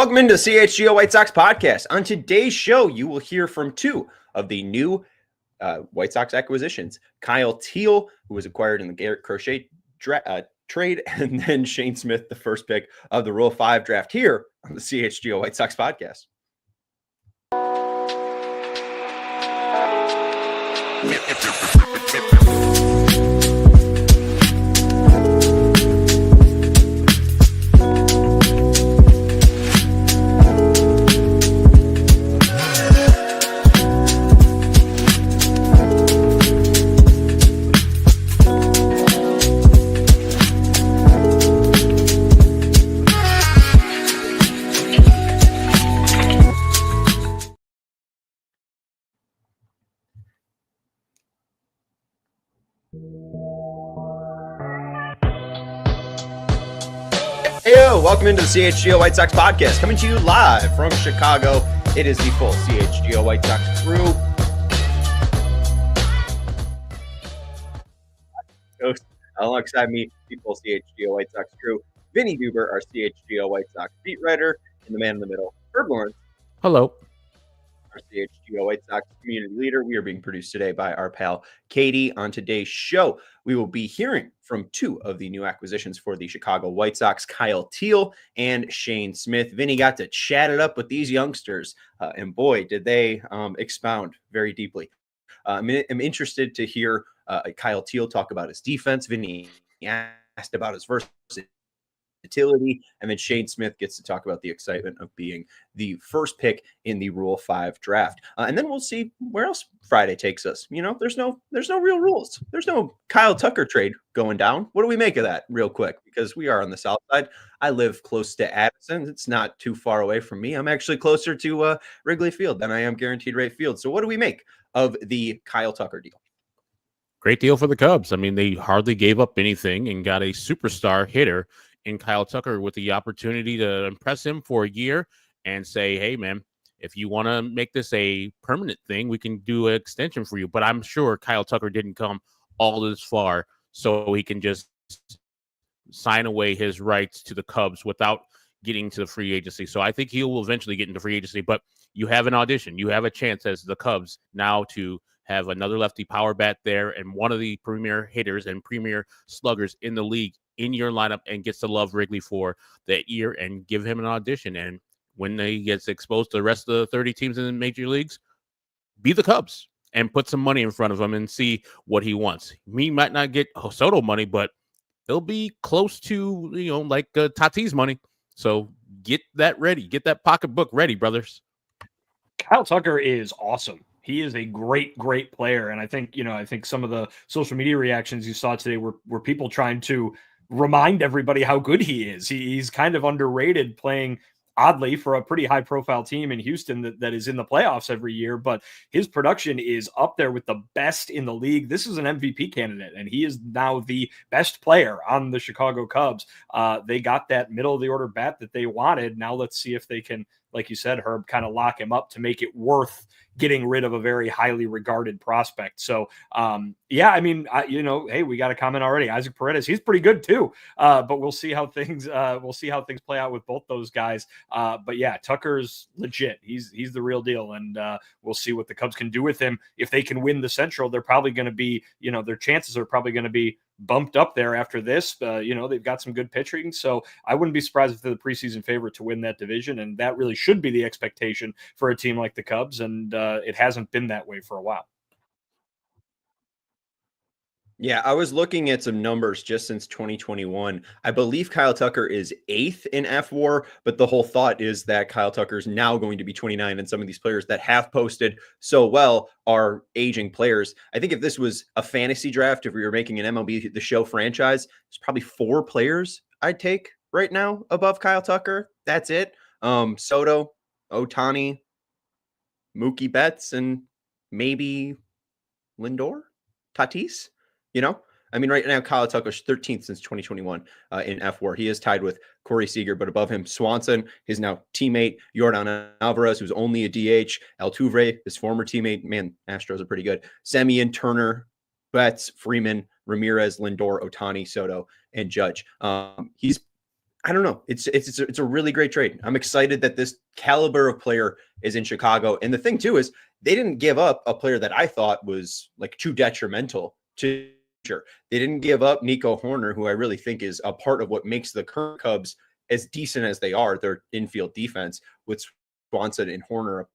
Welcome into the CHGO White Sox Podcast. On today's show, you will hear from two of the new White Sox acquisitions. Kyle Teel, who was acquired in the Garrett Crochet trade, and then Shane Smith, the first pick of the Rule 5 draft here on the CHGO White Sox Podcast. Heyo, welcome into the CHGO White Sox Podcast, coming to you live from Chicago. It is the full CHGO White Sox crew. Alongside me, the full CHGO White Sox crew, Vinnie Duber, our CHGO White Sox beat writer, and the man in the middle, Herb Lawrence. Hello. Our CHGO White Sox community leader. We are being produced today by our pal Katie. On today's show, we will be hearing from two of the new acquisitions for the Chicago White Sox, Kyle Teel and Shane Smith. Vinny got to chat it up with these youngsters, and boy, did they expound very deeply. I'm interested to hear Kyle Teel talk about his defense. Vinny asked about his versatility, and then Shane Smith gets to talk about the excitement of being the first pick in the Rule 5 draft. And then we'll see where else Friday takes us. You know, there's no real rules. There's no Kyle Tucker trade going down. What do we make of that real quick? Because we are on the south side. I live close to Addison. It's not too far away from me. I'm actually closer to Wrigley Field than I am Guaranteed Rate Field. So what do we make of the Kyle Tucker deal? Great deal for the Cubs. I mean, they hardly gave up anything and got a superstar hitter in Kyle Tucker with the opportunity to impress him for a year and say, hey, man, if you want to make this a permanent thing, we can do an extension for you. But I'm sure Kyle Tucker didn't come all this far so he can just sign away his rights to the Cubs without getting to the free agency. So I think he will eventually get into free agency. But you have an audition. You have a chance as the Cubs now to have another lefty power bat there and one of the premier hitters and premier sluggers in the league in your lineup, and gets to love Wrigley for that year and give him an audition. And when he gets exposed to the rest of the 30 teams in the major leagues, be the Cubs and put some money in front of him and see what he wants. He might not get Soto money, but they'll be close to, like Tatis money. So get that ready. Get that pocketbook ready, brothers. Kyle Tucker is awesome. He is a great, great player. And I think some of the social media reactions you saw today were people trying to remind everybody how good he is. He's kind of underrated, playing oddly for a pretty high profile team in Houston that is in the playoffs every year, but his production is up there with the best in the league. This is an MVP candidate, and he is now the best player on the Chicago Cubs. They got that middle of the order bat that they wanted. Now let's see if they can, like you said, Herb, kind of lock him up to make it worth getting rid of a very highly regarded prospect. So, hey, we got a comment already. Isaac Paredes, he's pretty good too. But we'll see how things play out with both those guys. But yeah, Tucker's legit. He's the real deal, and we'll see what the Cubs can do with him. If they can win the Central, they're probably going to be, their chances are probably going to be bumped up there after this. They've got some good pitching, so I wouldn't be surprised if they're the preseason favorite to win that division, and that really should be the expectation for a team like the Cubs, and it hasn't been that way for a while. Yeah, I was looking at some numbers just since 2021. I believe Kyle Tucker is 8th in FWAR, but the whole thought is that Kyle Tucker is now going to be 29, and some of these players that have posted so well are aging players. I think if this was a fantasy draft, if we were making an MLB The Show franchise, there's probably 4 players I'd take right now above Kyle Tucker. That's it. Soto, Ohtani, Mookie Betts, and maybe Lindor, Tatis. Right now, Kyle Tucker's 13th since 2021 in FWAR. He is tied with Corey Seager, but above him, Swanson, his now teammate, Yordan Alvarez, who's only a DH, Altuve, his former teammate. Man, Astros are pretty good. Semien, Turner, Betts, Freeman, Ramirez, Lindor, Ohtani, Soto, and Judge. He's I don't know. It's a really great trade. I'm excited that this caliber of player is in Chicago. And the thing too is they didn't give up a player that I thought was like too detrimental to. Sure. They didn't give up Nico Horner, who I really think is a part of what makes the current Cubs as decent as they are, their infield defense with Swanson and Horner up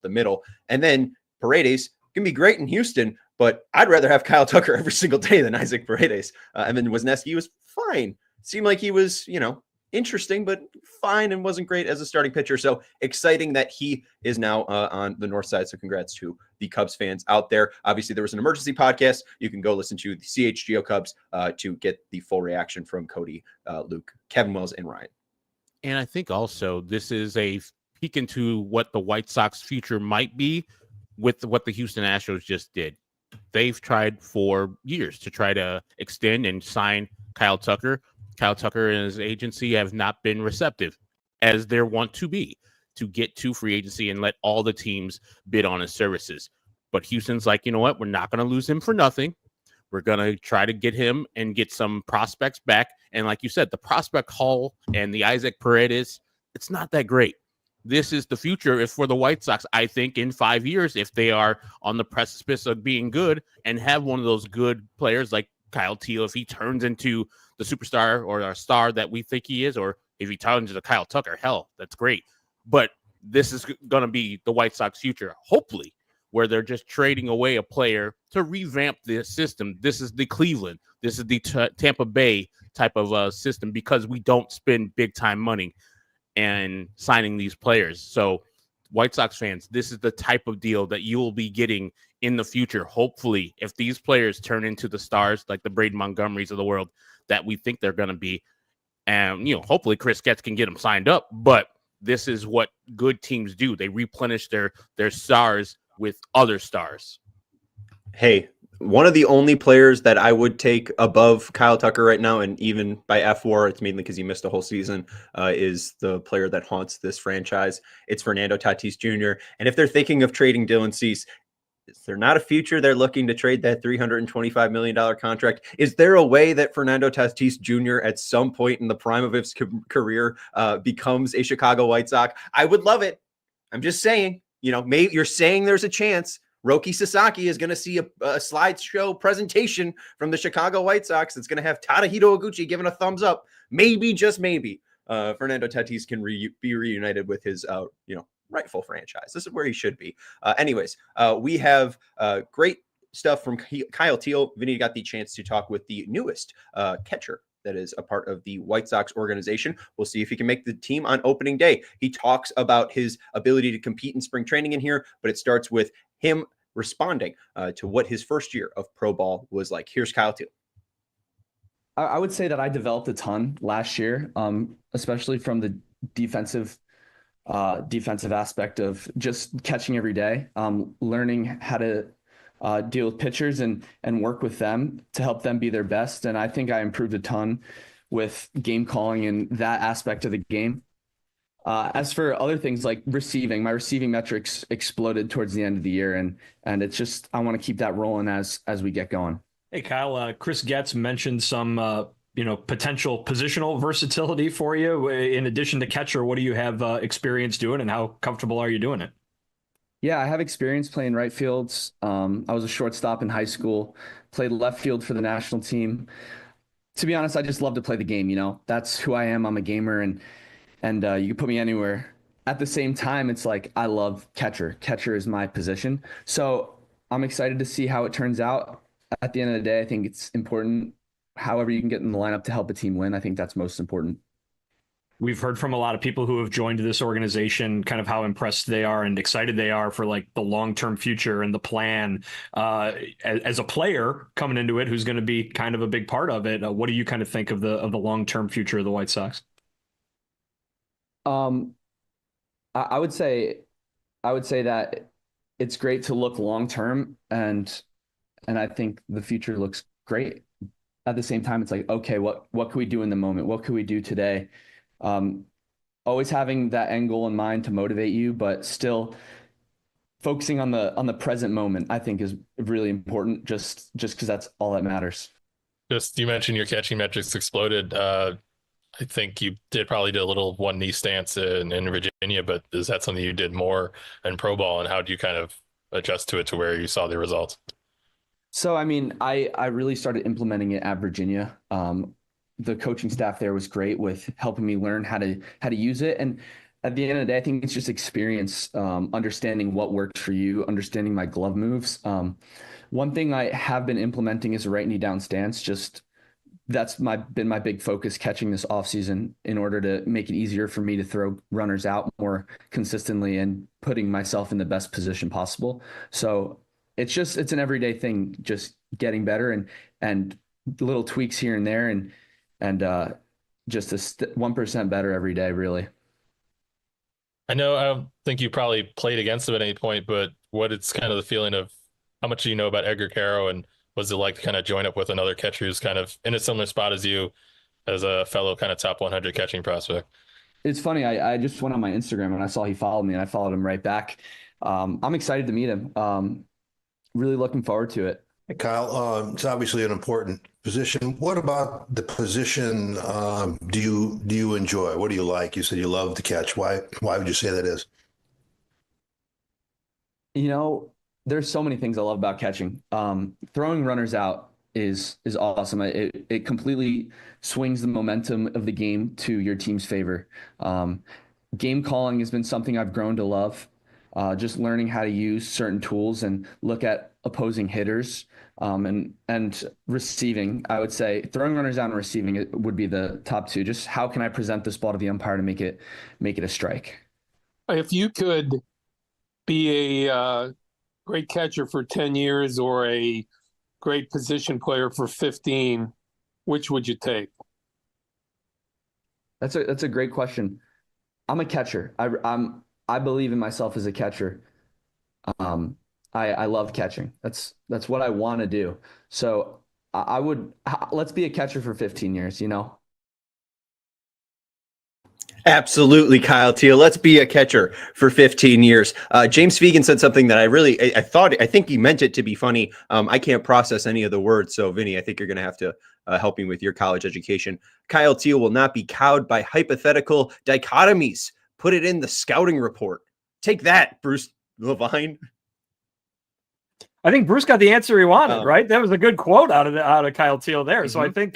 the middle. And then Paredes can be great in Houston, but I'd rather have Kyle Tucker every single day than Isaac Paredes. And then Wisniewski was fine. Seemed like he was, interesting, but fine, and wasn't great as a starting pitcher. So exciting that he is now on the north side. So congrats to the Cubs fans out there. Obviously, there was an emergency podcast. You can go listen to the CHGO Cubs to get the full reaction from Cody, Luke, Kevin Wells, and Ryan. And I think also this is a peek into what the White Sox future might be with what the Houston Astros just did. They've tried for years to try to extend and sign Kyle Tucker. Kyle Tucker and his agency have not been receptive, as they want to be, to get to free agency and let all the teams bid on his services. But Houston's like, you know what? We're not going to lose him for nothing. We're going to try to get him and get some prospects back. And like you said, the prospect haul and the Isaac Paredes, it's not that great. This is the future if for the White Sox. I think in 5 years, if they are on the precipice of being good and have one of those good players like Kyle Teel, if he turns into the superstar or a star that we think he is, or if he turns into Kyle Tucker, hell, that's great. But this is going to be the White Sox future, hopefully, where they're just trading away a player to revamp the system. This is the Cleveland, this is the Tampa Bay type of system, because we don't spend big time money and signing these players. So White Sox fans, this is the type of deal that you will be getting in the future. Hopefully, if these players turn into the stars like the Braden Montgomerys of the world that we think they're going to be, and hopefully Chris Getz can get them signed up. But this is what good teams do. They replenish their stars with other stars. Hey, one of the only players that I would take above Kyle Tucker right now, and even by F4, it's mainly because he missed a whole season, is the player that haunts this franchise. It's Fernando Tatis Jr. And if they're thinking of trading Dylan Cease, is there not a future they're looking to trade that $325 million contract? Is there a way that Fernando Tatis Jr. at some point in the prime of his career becomes a Chicago White Sox? I would love it. I'm just saying, maybe you're saying there's a chance. Roki Sasaki is going to see a slideshow presentation from the Chicago White Sox that's going to have Tadahito Iguchi giving a thumbs up. Maybe, just maybe, Fernando Tatis can be reunited with his, rightful franchise. This is where he should be. Anyways, we have great stuff from Kyle Teel. Vinnie got the chance to talk with the newest catcher that is a part of the White Sox organization. We'll see if he can make the team on opening day. He talks about his ability to compete in spring training in here, but it starts with him responding to what his first year of pro ball was like. Here's Kyle Teel. I would say that I developed a ton last year, especially from the defensive aspect of just catching every day, learning how to deal with pitchers and work with them to help them be their best. And I think I improved a ton with game calling and that aspect of the game. As for other things like my receiving metrics exploded towards the end of the year, and it's just, I want to keep that rolling as we get going. Hey, Kyle, Chris Getz mentioned some, potential positional versatility for you. In addition to catcher, what do you have experience doing, and how comfortable are you doing it? Yeah, I have experience playing right fields. I was a shortstop in high school, played left field for the national team. To be honest, I just love to play the game. That's who I am. I'm a gamer, and you can put me anywhere. At the same time, it's like I love catcher. Catcher is my position. So I'm excited to see how it turns out. At the end of the day, I think it's important, however you can get in the lineup to help a team win. I think that's most important. We've heard from a lot of people who have joined this organization, kind of how impressed they are and excited they are for like the long-term future and the plan. As a player coming into it, who's going to be kind of a big part of it, what do you kind of think of the long-term future of the White Sox? I would say that it's great to look long-term, and I think the future looks great. At the same time, it's like, okay, what can we do in the moment? What can we do today? Always having that end goal in mind to motivate you, but still focusing on the present moment, I think is really important, just because that's all that matters. You mentioned your catching metrics exploded. I think you probably did a little one knee stance in Virginia, but is that something you did more in pro ball, and how do you kind of adjust to it to where you saw the results? So, I mean, I really started implementing it at Virginia. The coaching staff there was great with helping me learn how to use it. And at the end of the day, I think it's just experience, understanding what works for you, understanding my glove moves. One thing I have been implementing is a right knee down stance. Just that's been my big focus catching this offseason in order to make it easier for me to throw runners out more consistently and putting myself in the best position possible. So it's an everyday thing, just getting better and little tweaks here and there and just 1% better every day, really. I know I don't think you probably played against him at any point, but what it's kind of the feeling of how much do you know about Edgar Caro, and was it like to kind of join up with another catcher who's kind of in a similar spot as you, as a fellow kind of top 100 catching prospect? It's funny. I just went on my Instagram and I saw he followed me and I followed him right back. I'm excited to meet him. Really looking forward to it. Hey, Kyle, it's obviously an important position. What about the position do you enjoy? What do you like? You said you love to catch. Why would you say that is? You know, there's so many things I love about catching. Throwing runners out is awesome. It completely swings the momentum of the game to your team's favor. Game calling has been something I've grown to love. Just learning how to use certain tools and look at opposing hitters, and receiving. I would say throwing runners out and receiving it would be the top two. Just how can I present this ball to the umpire to make it a strike? If you could be a great catcher for 10 years or a great position player for 15, which would you take? That's a great question. I'm a catcher. I believe in myself as a catcher. I love catching. That's what I want to do. So let's be a catcher for 15 years, you know? Absolutely, Kyle Teel. Let's be a catcher for 15 years. James Fegan said something that I think he meant it to be funny. I can't process any of the words. So Vinny, I think you're going to have to help me with your college education. Kyle Teel will not be cowed by hypothetical dichotomies. Put it in the scouting report. Take that, Bruce Levine. I think Bruce got the answer he wanted, right? That was a good quote out of Kyle Teel there. Mm-hmm. So I think,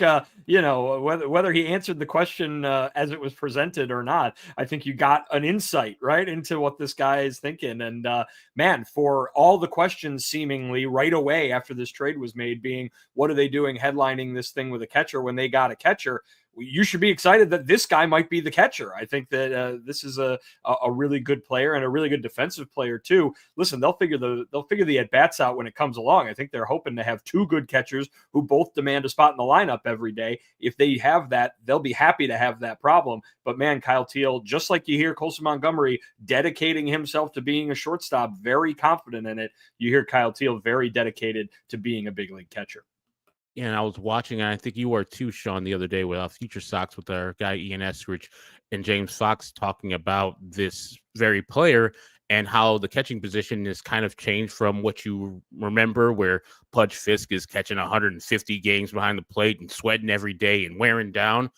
whether he answered the question as it was presented or not, I think you got an insight, right, into what this guy is thinking. And man, for all the questions seemingly right away after this trade was made being, what are they doing headlining this thing with a catcher when they got a catcher? You should be excited that this guy might be the catcher. I think that this is a really good player and a really good defensive player too. Listen, they'll figure the at bats out when it comes along. I think they're hoping to have two good catchers who both demand a spot in the lineup every day. If they have that, they'll be happy to have that problem. But man, Kyle Teel, just like you hear Colson Montgomery dedicating himself to being a shortstop, very confident in it, you hear Kyle Teel very dedicated to being a big league catcher. And I was watching, and I think you were too, Sean, the other day with Future Sox with our guy Ian Eskridge and James Fox talking about this very player and how the catching position is kind of changed from what you remember, where Pudge Fisk is catching 150 games behind the plate and sweating every day and wearing down.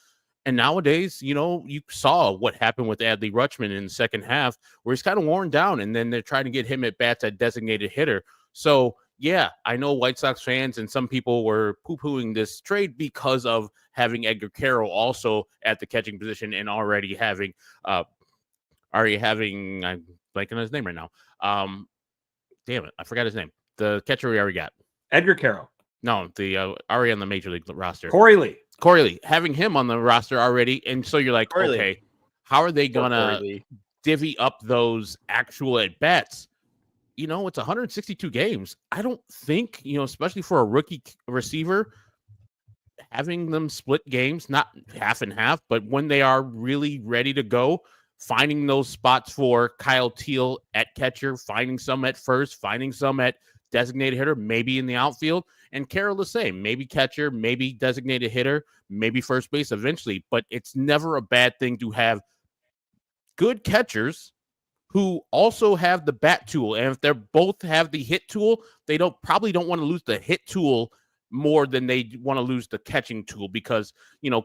And nowadays, you saw what happened with Adley Rutschman in the second half, where he's kind of worn down, and then they're trying to get him at bats at designated hitter. So, yeah, I know White Sox fans and some people were poo-pooing this trade because of having Edgar Caro also at the catching position and already having I'm blanking on his name right now. Damn it, I forgot his name. The catcher we already got. Edgar Caro. No, the already on the major league roster. Corey Lee. Having him on the roster already, and so you're like, okay, how are they gonna divvy up those actual at bats? It's 162 games. I don't think, especially for a rookie receiver, having them split games, not half and half, but when they are really ready to go, finding those spots for Kyle Teel at catcher, finding some at first, finding some at designated hitter, maybe in the outfield, and Carroll the same, maybe catcher, maybe designated hitter, maybe first base eventually, but it's never a bad thing to have good catchers who also have the bat tool. And if they both have the hit tool, they probably don't want to lose the hit tool more than they want to lose the catching tool because,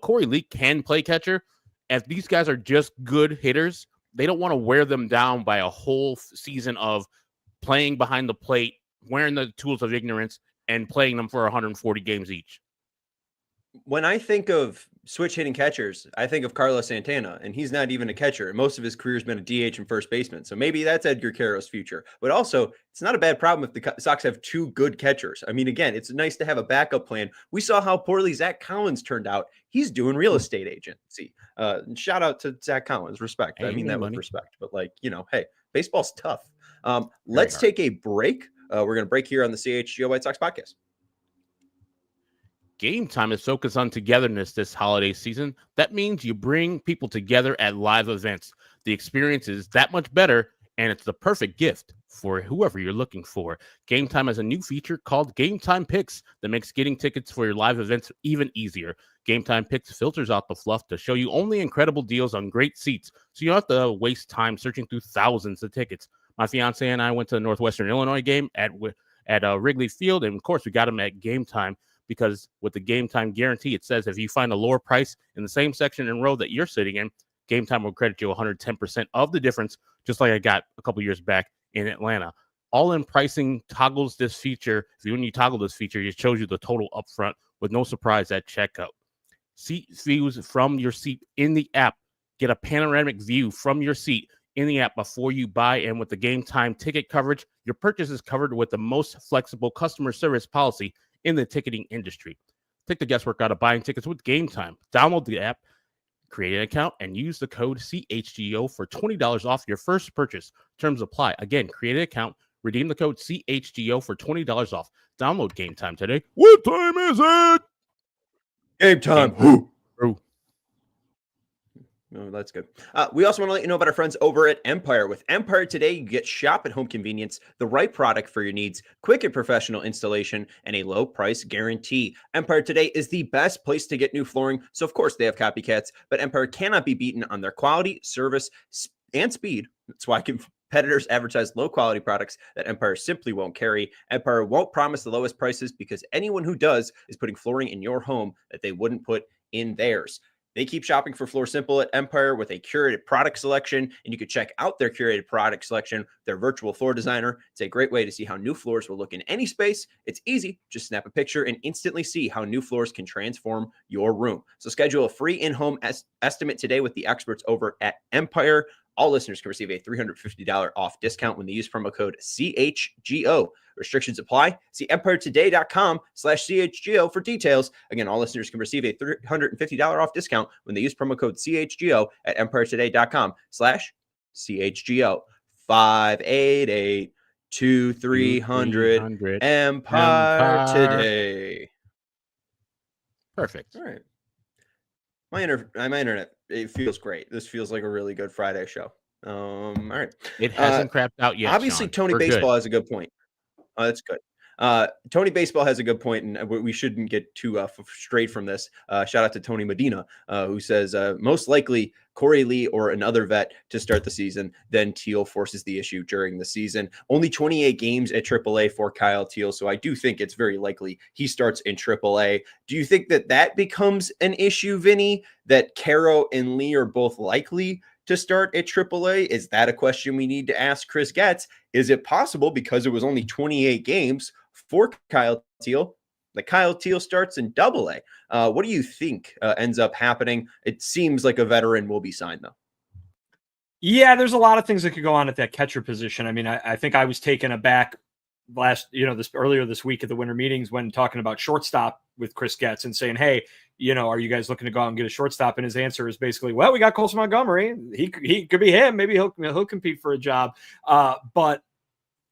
Corey Lee can play catcher. If these guys are just good hitters, they don't want to wear them down by a whole season of playing behind the plate, wearing the tools of ignorance, and playing them for 140 games each. When I think of switch hitting catchers, I think of Carlos Santana, and he's not even a catcher. Most of his career has been a DH and first baseman. So maybe that's Edgar Caro's future. But also, it's not a bad problem if the Sox have two good catchers. I mean, again, it's nice to have a backup plan. We saw how poorly Zach Collins turned out. He's doing real estate agency. Shout out to Zach Collins. Respect. I mean that with respect. But hey, baseball's tough. Let's take a break. We're going to break here on the CHGO White Sox podcast. Game Time is focused on togetherness this holiday season. That means you bring people together at live events. The experience is that much better, and it's the perfect gift for whoever you're looking for. Game Time has a new feature called Game Time Picks that makes getting tickets for your live events even easier. Game Time Picks filters out the fluff to show you only incredible deals on great seats, so you don't have to waste time searching through thousands of tickets. My fiance and I went to the Northwestern Illinois game at Wrigley Field, and of course, we got them at Game Time. Because with the Game Time guarantee, it says if you find a lower price in the same section and row that you're sitting in, Game Time will credit you 110% of the difference, just like I got a couple years back in Atlanta. All-in pricing toggles this feature. When you toggle this feature, it shows you the total upfront with no surprise at checkout. Seat views from your seat in the app. Get a panoramic view from your seat in the app before you buy. And with the Game Time ticket coverage, your purchase is covered with the most flexible customer service policy in the ticketing industry. Take the guesswork out of buying tickets with Game Time. Download the app, create an account, and use the code CHGO for $20 off your first purchase. Terms apply. Again, create an account, redeem the code CHGO for $20 off. Download Game Time today. What time is it? Game time. Oh, that's good. We also want to let you know about our friends over at Empire. With Empire today, you get shop at home convenience, the right product for your needs, quick and professional installation, and a low price guarantee. Empire today is the best place to get new flooring. So, of course, they have copycats, but Empire cannot be beaten on their quality, service, and speed. That's why competitors advertise low quality products that Empire simply won't carry. Empire won't promise the lowest prices because anyone who does is putting flooring in your home that they wouldn't put in theirs. They keep shopping for Floor Simple at Empire with a curated product selection, and you can check out their curated product selection, their virtual floor designer. It's a great way to see how new floors will look in any space. It's easy. Just snap a picture and instantly see how new floors can transform your room. So schedule a free in-home estimate today with the experts over at Empire. All listeners can receive a $350 off discount when they use promo code CHGO. Restrictions apply. See empiretoday.com/CHGO for details. Again, all listeners can receive a $350 off discount when they use promo code CHGO at empiretoday.com/CHGO. 588-2300 Empire Today. Perfect. All right. My internet, it feels great. This feels like a really good Friday show. All right. It hasn't crapped out yet. Obviously, Sean. Tony We're Baseball good. has a good point. Oh, that's good. Tony Baseball has a good point, and we shouldn't get too straight from this. Shout out to Tony Medina, who says most likely Corey Lee or another vet to start the season. Then Teel forces the issue during the season. Only 28 games at AAA for Kyle Teel, so I do think it's very likely he starts in AAA. Do you think that becomes an issue, Vinny, that Caro and Lee are both likely to start at AAA? Is that a question we need to ask Chris Getz? Is it possible, because it was only 28 games for Kyle Teel, that Kyle Teel starts in AA? What do you think ends up happening? It seems like a veteran will be signed, though. Yeah, there's a lot of things that could go on at that catcher position. I mean, I think I was taken aback earlier this week at the winter meetings when talking about shortstop with Chris Getz and saying, hey, are you guys looking to go out and get a shortstop? And his answer is basically, well, we got Colson Montgomery. He could be him. Maybe he'll compete for a job. But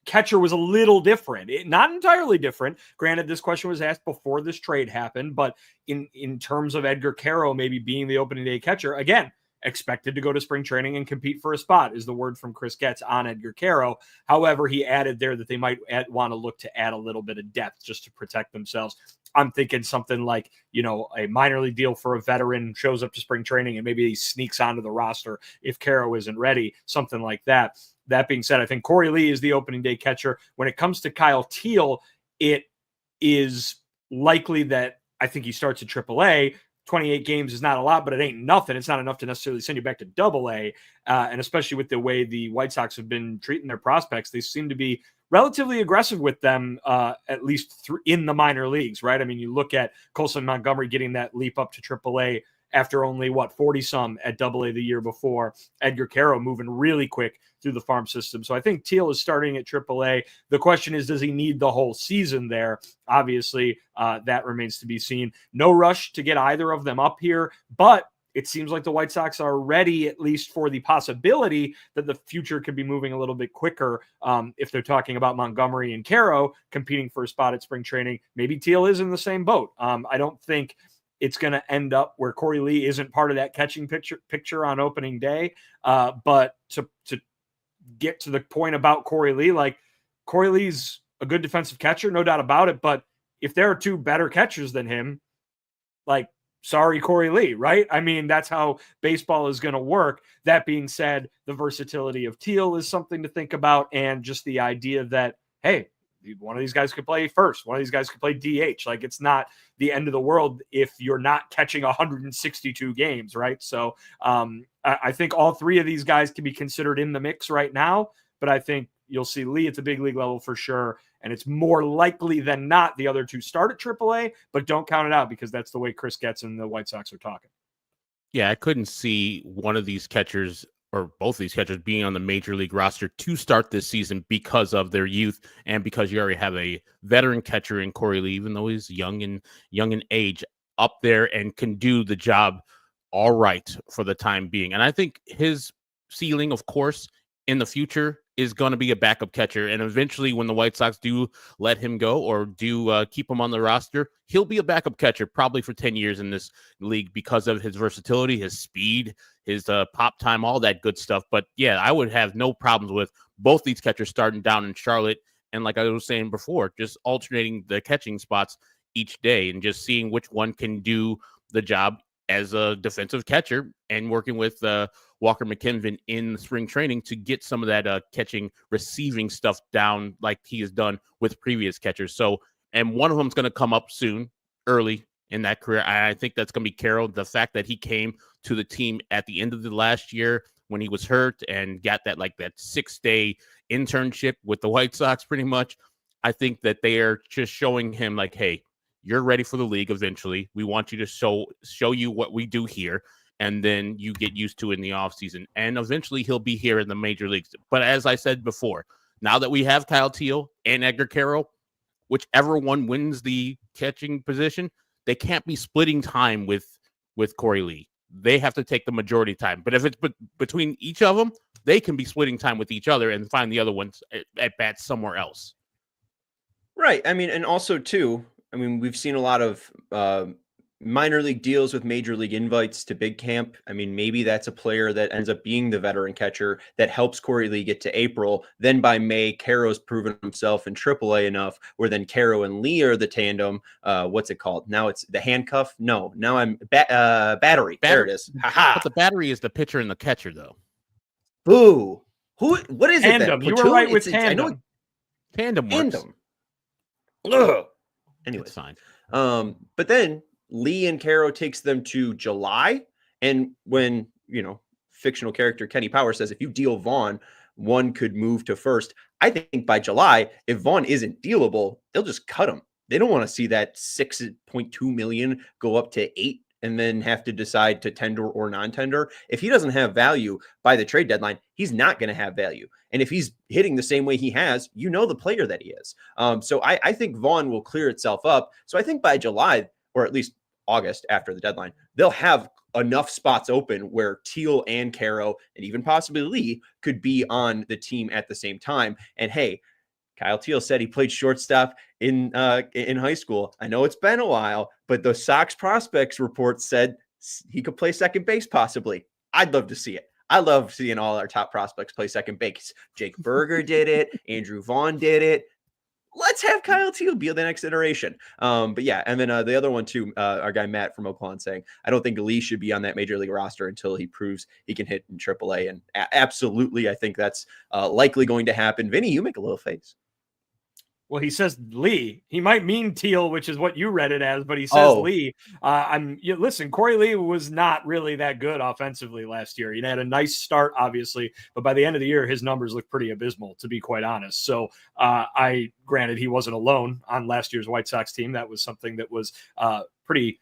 catcher was a little different. Not entirely different. Granted, this question was asked before this trade happened, but in terms of Edgar Caro maybe being the opening day catcher, again, expected to go to spring training and compete for a spot is the word from Chris Getz on Edgar Caro. However, he added there that they might want to look to add a little bit of depth just to protect themselves. I'm thinking something like, a minor league deal for a veteran, shows up to spring training and maybe he sneaks onto the roster if Caro isn't ready, something like that. That being said, I think Corey Lee is the opening day catcher. When it comes to Kyle Teel, it is likely that I think he starts at AAA. 28 games is not a lot, but it ain't nothing. It's not enough to necessarily send you back to AA. And especially with the way the White Sox have been treating their prospects, they seem to be relatively aggressive with them, at least in the minor leagues, right? I mean, you look at Colson Montgomery getting that leap up to AAA after only 40-some at AA the year before. Edgar Caro moving really quick through the farm system. So I think Teel is starting at AAA. The question is, does he need the whole season there? Obviously, that remains to be seen. No rush to get either of them up here, but it seems like the White Sox are ready, at least for the possibility that the future could be moving a little bit quicker. If they're talking about Montgomery and Caro competing for a spot at spring training, maybe Teel is in the same boat. I don't think it's going to end up where Corey Lee isn't part of that catching picture on opening day. But to get to the point about Corey Lee, like, Corey Lee's a good defensive catcher, no doubt about it. But if there are two better catchers than him, like, sorry, Corey Lee, right? I mean, that's how baseball is going to work. That being said, the versatility of Teel is something to think about, and just the idea that, hey, one of these guys could play first, one of these guys could play DH. Like, it's not the end of the world if you're not catching 162 games, right? So I think all three of these guys can be considered in the mix right now, but I think you'll see Lee at the big league level for sure. And it's more likely than not the other two start at AAA, but don't count it out because that's the way Chris Getz and the White Sox are talking. Yeah, I couldn't see one of these catchers or both of these catchers being on the major league roster to start this season because of their youth and because you already have a veteran catcher in Corey Lee, even though he's young in age, up there and can do the job all right for the time being. And I think his ceiling, of course, in the future is going to be a backup catcher. And eventually when the White Sox do let him go or do keep him on the roster, he'll be a backup catcher probably for 10 years in this league because of his versatility, his speed, his pop time, all that good stuff. But yeah, I would have no problems with both these catchers starting down in Charlotte. And like I was saying before, just alternating the catching spots each day and just seeing which one can do the job as a defensive catcher and working with Walker McKinven in spring training to get some of that catching, receiving stuff down like he has done with previous catchers. So, and one of them is going to come up soon, early in that career. I think that's going to be Caro. The fact that he came to the team at the end of the last year when he was hurt and got that 6-day internship with the White Sox pretty much, I think that they are just showing him like, hey, you're ready for the league eventually. We want you to show you what we do here, and then you get used to it in the offseason. And eventually he'll be here in the major leagues. But as I said before, now that we have Kyle Teel and Edgar Caro, whichever one wins the catching position, they can't be splitting time with Corey Lee. They have to take the majority time. But if it's between each of them, they can be splitting time with each other and find the other ones at bats somewhere else. Right. I mean, and also too, we've seen a lot of minor league deals with major league invites to big camp. I mean, maybe that's a player that ends up being the veteran catcher that helps Corey Lee get to April. Then by May, Caro's proven himself in AAA enough where then Caro and Lee are the tandem. What's it called? Now it's the handcuff? No, now I'm battery. There it is. Ha-ha. But the battery is the pitcher and the catcher, though. Boo. What is tandem. it? You were right with tandem. I know Tandem works. Tandem. Ugh. Anyway, it's fine. But then Lee and Caro takes them to July. And when, fictional character Kenny Power says, if you deal Vaughn, one could move to first. I think by July, if Vaughn isn't dealable, they'll just cut him. They don't want to see that 6.2 million go up to 8 and then have to decide to tender or non-tender. If he doesn't have value by the trade deadline, he's not going to have value. And if he's hitting the same way he has, the player that he is. So I think Vaughn will clear itself up. So I think by July, or at least August after the deadline, they'll have enough spots open where Teel and Caro and even possibly Lee could be on the team at the same time. And hey, Kyle Teel said he played shortstop in high school. I know it's been a while, but the Sox prospects report said he could play second base possibly. I'd love to see it. I love seeing all our top prospects play second base. Jake Berger did it. Andrew Vaughn did it. Let's have Kyle Teel be the next iteration. But yeah, and then the other one too, our guy Matt from Oakland saying, I don't think Lee should be on that major league roster until he proves he can hit in AAA. And absolutely, I think that's likely going to happen. Vinny, you make a little face. Well, he says Lee. He might mean Teel, which is what you read it as, but he says Lee. Listen, Corey Lee was not really that good offensively last year. He had a nice start, obviously, but by the end of the year, his numbers look pretty abysmal, to be quite honest. So granted, he wasn't alone on last year's White Sox team. That was something that was pretty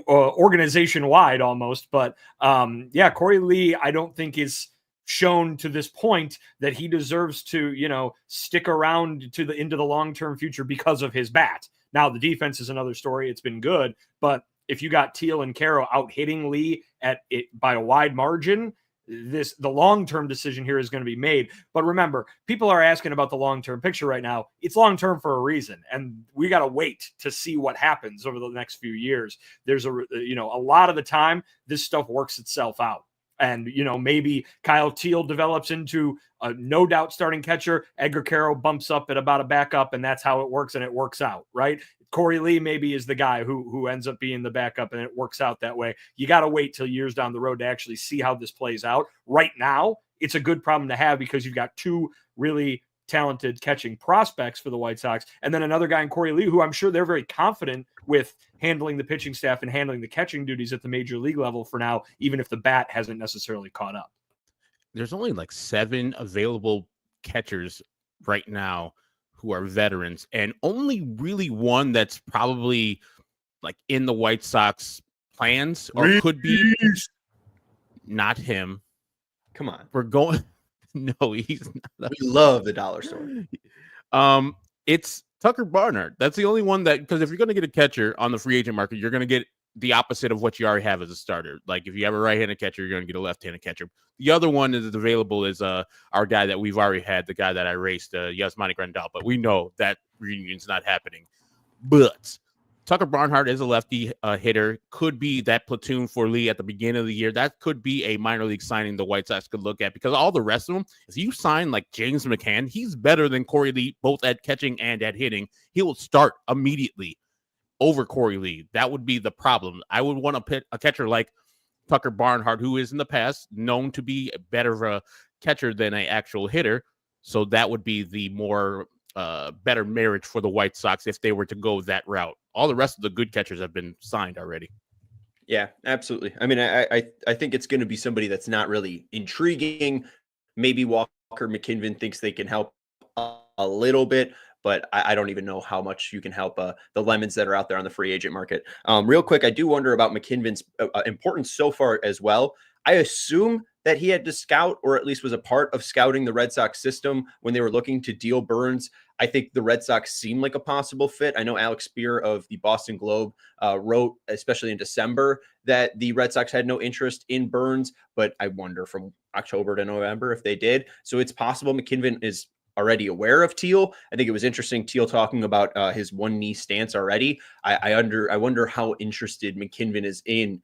organization wide almost. But Corey Lee, I don't think is shown to this point that he deserves to, stick around into the long-term future because of his bat. Now the defense is another story. It's been good, but if you got Teel and Caro out hitting Lee at it by a wide margin, the long-term decision here is going to be made. But remember, people are asking about the long-term picture right now. It's long-term for a reason, and we got to wait to see what happens over the next few years. There's a lot of the time this stuff works itself out. And, maybe Kyle Teel develops into a no doubt starting catcher. Edgar Caro bumps up at about a backup, and that's how it works, and it works out, right? Corey Lee maybe is the guy who ends up being the backup, and it works out that way. You got to wait till years down the road to actually see how this plays out. Right now, it's a good problem to have because you've got two really talented catching prospects for the White Sox, and then another guy in Corey Lee, who I'm sure they're very confident with handling the pitching staff and handling the catching duties at the major league level for now, even if the bat hasn't necessarily caught up. There's only like 7 available catchers right now who are veterans, and only really one that's probably like in the White Sox plans or could be. Not him. Come on. We're going. No, he's not. We love the dollar store. It's Tucker Barnhart. That's the only one that, because if you're going to get a catcher on the free agent market, you're going to get the opposite of what you already have as a starter. Like if you have a right-handed catcher, you're going to get a left-handed catcher. The other one that is available is our guy that we've already had, the guy that I raced, Yasmani Grandal. But we know that reunion's not happening. But Tucker Barnhart is a lefty hitter, could be that platoon for Lee at the beginning of the year. That could be a minor league signing the White Sox could look at, because all the rest of them, if you sign like James McCann, he's better than Corey Lee, both at catching and at hitting. He will start immediately over Corey Lee. That would be the problem. I would want to pick a catcher like Tucker Barnhart, who is in the past known to be better of a catcher than an actual hitter. So that would be the more better marriage for the White Sox if they were to go that route. All the rest of the good catchers have been signed already. Yeah, absolutely. I mean, I think it's going to be somebody that's not really intriguing. Maybe Walker McKinven thinks they can help a little bit, but I don't even know how much you can help the lemons that are out there on the free agent market. Real quick, I do wonder about McKinven's importance so far as well. I assume that he had to scout, or at least was a part of scouting the Red Sox system when they were looking to deal Burns. I think the Red Sox seemed like a possible fit. I know Alex Spear of the Boston Globe wrote, especially in December, that the Red Sox had no interest in Burns, but I wonder from October to November if they did. So it's possible McKinven is already aware of Teel. I think it was interesting, Teel talking about his one knee stance already. I wonder how interested McKinven is in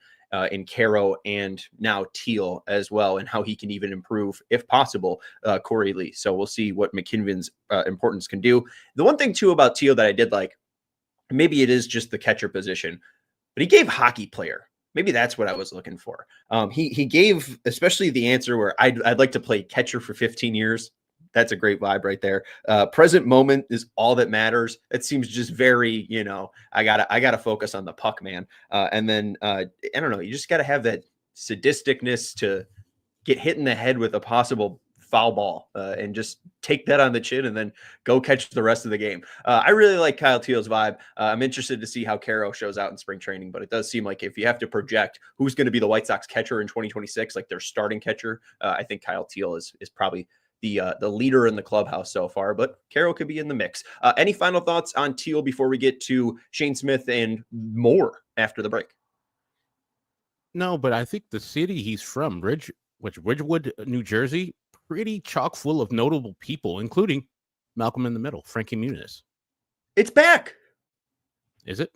Caro and now Teel as well, and how he can even improve, if possible, Corey Lee. So we'll see what McKinven's importance can do. The one thing too about Teel that I did like, maybe it is just the catcher position, but he gave hockey player. Maybe that's what I was looking for. He gave especially the answer where I'd like to play catcher for 15 years. That's a great vibe right there. Present moment is all that matters. It seems just very, I gotta focus on the puck, man. And then I don't know, you just gotta have that sadisticness to get hit in the head with a possible foul ball and just take that on the chin and then go catch the rest of the game. I really like Kyle Teel's vibe. I'm interested to see how Caro shows out in spring training, but it does seem like if you have to project who's going to be the White Sox catcher in 2026, like their starting catcher, I think Kyle Teel is probably the leader in the clubhouse so far, but Caro could be in the mix. Any final thoughts on Teel before we get to Shane Smith and more after the break? No, but I think the city he's from, Ridgewood, New Jersey, pretty chock full of notable people, including Malcolm in the Middle, Frankie Muniz. It's back. Is it?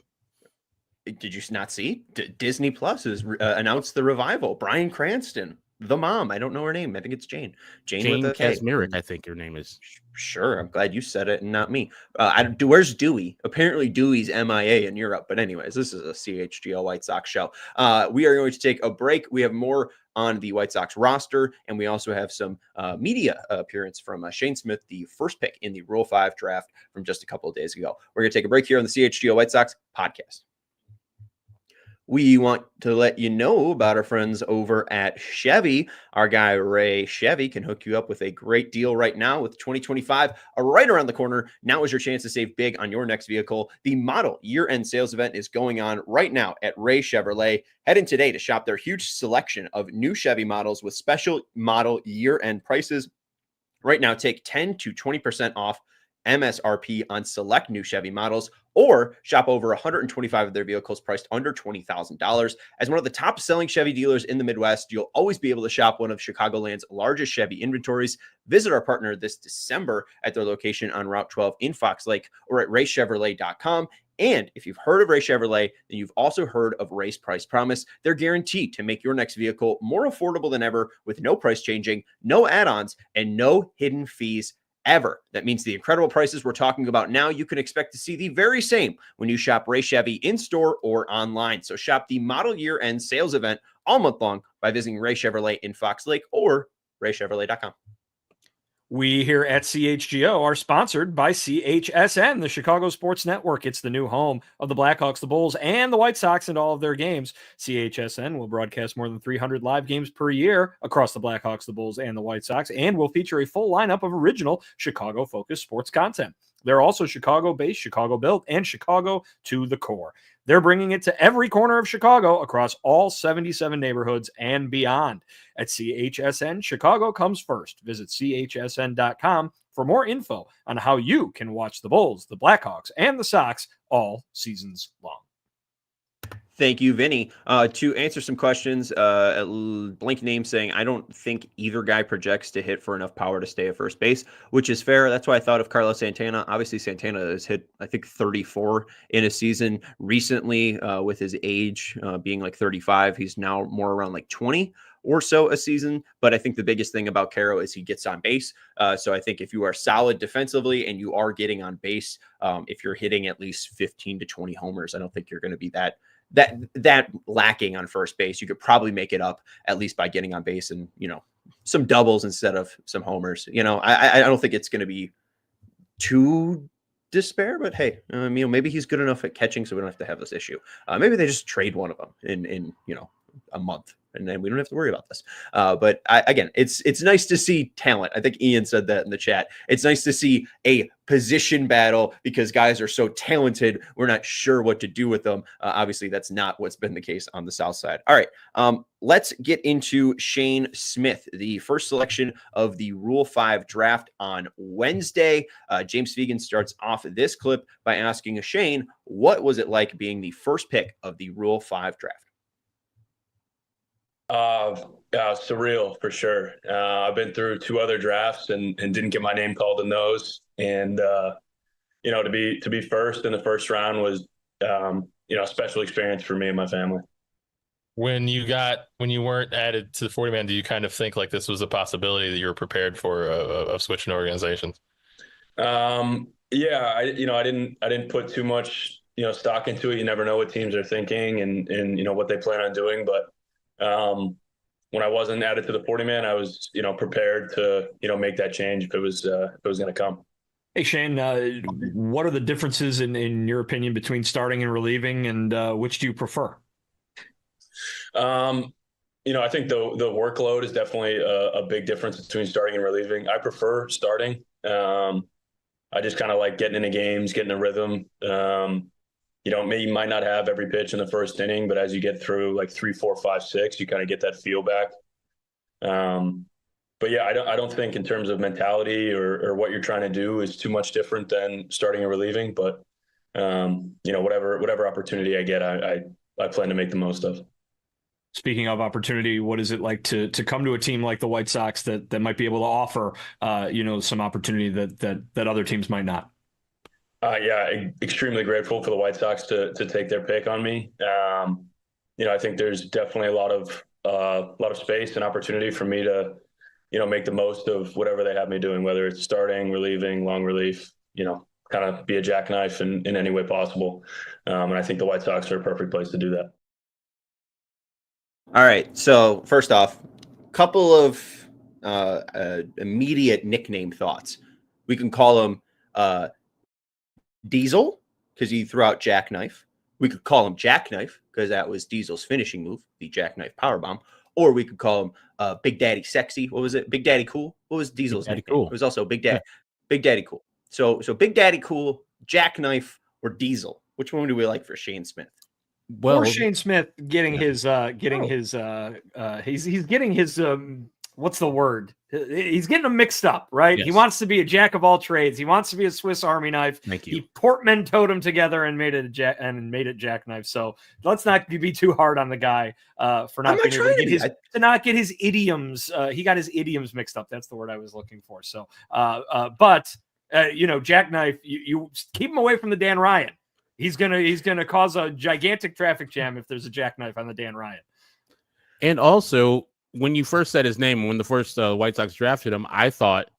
Did you not see? Disney Plus has announced the revival. Bryan Cranston, the mom. I don't know her name. I think it's Jane. Jane with a K. Kasmerick, I think your name is. Sure. I'm glad you said it and not me. Where's Dewey? Apparently Dewey's MIA in Europe. But anyways, this is a CHGO White Sox show. We are going to take a break. We have more on the White Sox roster, and we also have some media appearance from Shane Smith, the first pick in the Rule 5 draft from just a couple of days ago. We're going to take a break here on the CHGO White Sox podcast. We want to let you know about our friends over at Chevy. Our guy Ray Chevy can hook you up with a great deal right now with 2025 right around the corner. Now is your chance to save big on your next vehicle. The model year-end sales event is going on right now at Ray Chevrolet. Head in today to shop their huge selection of new Chevy models with special model year-end prices. Right now, take 10 to 20% off MSRP on select new Chevy models, or shop over 125 of their vehicles priced under $20,000. As one of the top selling Chevy dealers in the Midwest, you'll always be able to shop one of Chicagoland's largest Chevy inventories. Visit our partner this December at their location on Route 12 in Fox Lake or at raychevrolet.com. And if you've heard of Ray Chevrolet, then you've also heard of Ray's Price Promise. They're guaranteed to make your next vehicle more affordable than ever with no price changing, no add-ons, and no hidden fees ever. That means the incredible prices we're talking about now, you can expect to see the very same when you shop Ray Chevy in store or online. So shop the model year end sales event all month long by visiting Ray Chevrolet in Fox Lake or raychevrolet.com. We here at CHGO are sponsored by CHSN, the Chicago Sports Network. It's the new home of the Blackhawks, the Bulls, and the White Sox and all of their games. CHSN will broadcast more than 300 live games per year across the Blackhawks, the Bulls, and the White Sox, and will feature a full lineup of original Chicago-focused sports content. They're also Chicago-based, Chicago-built, and Chicago to the core. They're bringing it to every corner of Chicago across all 77 neighborhoods and beyond. At CHSN, Chicago comes first. Visit chsn.com for more info on how you can watch the Bulls, the Blackhawks, and the Sox all seasons long. Thank you, Vinny. To answer some questions, blank name saying, I don't think either guy projects to hit for enough power to stay at first base, which is fair. That's why I thought of Carlos Santana. Obviously, Santana has hit, I think, 34 in a season recently with his age being like 35. He's now more around like 20 or so a season. But I think the biggest thing about Caro is he gets on base. So I think if you are solid defensively and you are getting on base, if you're hitting at least 15 to 20 homers, I don't think you're going to be that lacking on first base. You could probably make it up at least by getting on base and, some doubles instead of some homers. I don't think it's going to be too despair, but hey, maybe he's good enough at catching so we don't have to have this issue. Maybe they just trade one of them in a month, and then we don't have to worry about this. But again, it's nice to see talent. I think Ian said that in the chat. It's nice to see a position battle because guys are so talented. We're not sure what to do with them. Obviously, that's not what's been the case on the South Side. All right, let's get into Shane Smith, the first selection of the Rule 5 draft on Wednesday. James Fegan starts off this clip by asking Shane, what was it like being the first pick of the Rule 5 draft? Surreal for sure. I've been through 2 other drafts and didn't get my name called in those. And, to be first in the first round was, a special experience for me and my family. When you weren't added to the 40-man, do you kind of think like this was a possibility that you were prepared for of switching organizations? Yeah, I didn't put too much, stock into it. You never know what teams are thinking and what they plan on doing. But when I wasn't added to the 40-man, I was, prepared to, make that change if it was going to come. Hey, Shane, what are the differences in your opinion between starting and relieving, and which do you prefer? I think the workload is definitely a big difference between starting and relieving. I prefer starting. I just kind of like getting into games, getting a rhythm. You might not have every pitch in the first inning, but as you get through like 3, 4, 5, 6, you kind of get that feel back. But yeah, I don't think in terms of mentality or what you're trying to do is too much different than starting and relieving. But whatever opportunity I get, I plan to make the most of. Speaking of opportunity, what is it like to come to a team like the White Sox that might be able to offer some opportunity that other teams might not? Extremely grateful for the White Sox to take their pick on me. I think there's definitely a lot of a lot of space and opportunity for me to, make the most of whatever they have me doing, whether it's starting, relieving, long relief, kind of be a jackknife in any way possible. And I think the White Sox are a perfect place to do that. All right. So first off, couple of immediate nickname thoughts. We can call him Diesel because he threw out Jackknife. We could call him Jackknife because that was Diesel's finishing move, the Jackknife Powerbomb. Or we could call him Big Daddy Sexy. What was it? Big Daddy Cool? What was Diesel's name? Cool. It was also Big Daddy. Yeah. Big Daddy Cool. So Big Daddy Cool, Jackknife, or Diesel. Which one do we like for Shane Smith? Well, or Shane Smith getting his he's getting his what's the word? He's getting them mixed up, right? Yes. He wants to be a jack of all trades. He wants to be a Swiss Army knife. Thank you. He portmanteaued them together and made it a jackknife. So let's not be too hard on the guy for not being able to not get his idioms. He got his idioms mixed up. That's the word I was looking for. So, but jackknife. You keep him away from the Dan Ryan. He's gonna cause a gigantic traffic jam if there's a jackknife on the Dan Ryan. And also, when you first said his name, when the first White Sox drafted him, I thought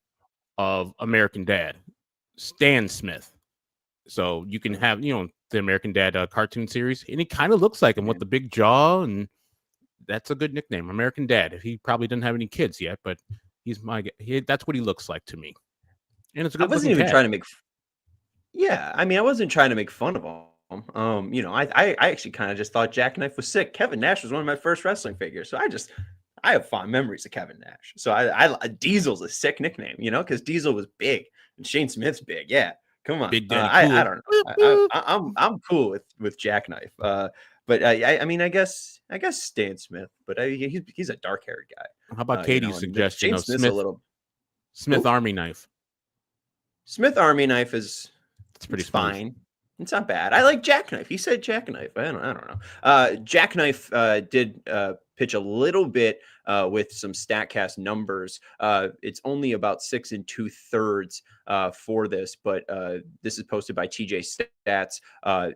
of American Dad, Stan Smith. So you can have the American Dad cartoon series, and he kind of looks like him with the big jaw, and that's a good nickname, American Dad. He probably doesn't have any kids yet, but that's what he looks like to me. And it's a good. I wasn't even trying to make. Yeah, I mean, I wasn't trying to make fun of him. I actually kind of just thought Jackknife was sick. Kevin Nash was one of my first wrestling figures, so I have fond memories of Kevin Nash. So Diesel's a sick nickname, because Diesel was big and Shane Smith's big. Yeah, come on. Big Daddy cool. I don't know. I'm cool with Jackknife. But I guess Stan Smith. But he's a dark haired guy. How about Katie's suggestion Shane of Smith? Smith Army Knife. Smith Army Knife is. It's pretty fine. It's not bad. I like Jackknife. He said Jackknife. I don't know. Jackknife did pitch a little bit with some StatCast numbers. It's only about 6 2/3 for this, but this is posted by TJ Stats.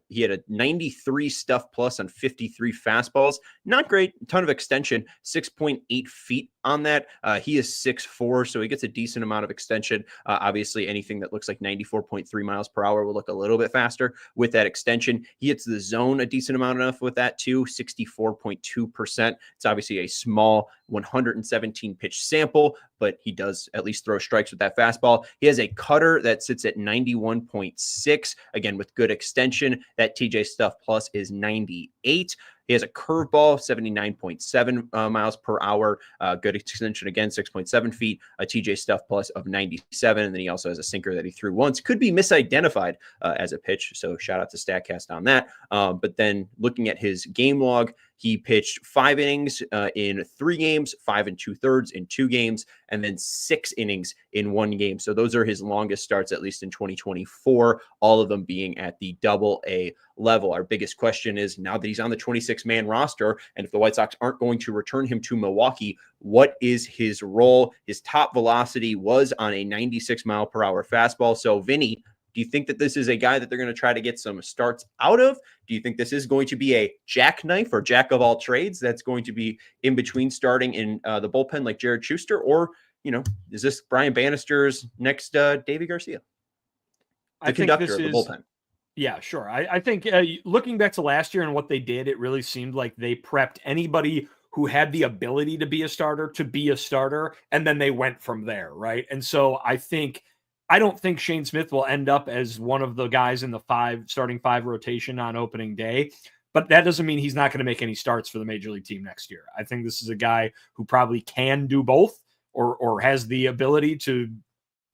He had a 93 stuff plus on 53 fastballs. Not great. A ton of extension. 6.8 feet on that. He is 6'4", so he gets a decent amount of extension. Obviously, anything that looks like 94.3 miles per hour will look a little bit faster with that extension. He hits the zone a decent amount enough with that too, 64.2%. It's obviously a small 117 pitch sample, but he does at least throw strikes with that fastball. He has a cutter that sits at 91.6, again, with good extension. That TJ Stuff Plus is 98. He has a curveball, 79.7 miles per hour. Good extension again, 6.7 feet. A TJ Stuff Plus of 97. And then he also has a sinker that he threw once. Could be misidentified as a pitch. So shout out to StatCast on that. But then looking at his game log, he pitched 5 innings in 3 games, 5 2/3 in 2 games, and then 6 innings in 1 game. So those are his longest starts, at least in 2024, all of them being at the AA level. Our biggest question is, now that he's on the 26-man roster, and if the White Sox aren't going to return him to Milwaukee, what is his role? His top velocity was on a 96 mile per hour fastball. So Vinny, do you think that this is a guy that they're going to try to get some starts out of? Do you think this is going to be a jackknife or jack of all trades that's going to be in between starting in the bullpen like Jared Schuster? Or, is this Brian Bannister's next Davey Garcia? The conductor of the bullpen. Yeah, sure. I think looking back to last year and what they did, it really seemed like they prepped anybody who had the ability to be a starter to be a starter, and then they went from there, right? And so I don't think Shane Smith will end up as one of the guys in the starting 5 rotation on opening day, but that doesn't mean he's not going to make any starts for the major league team next year. I think this is a guy who probably can do both or has the ability to,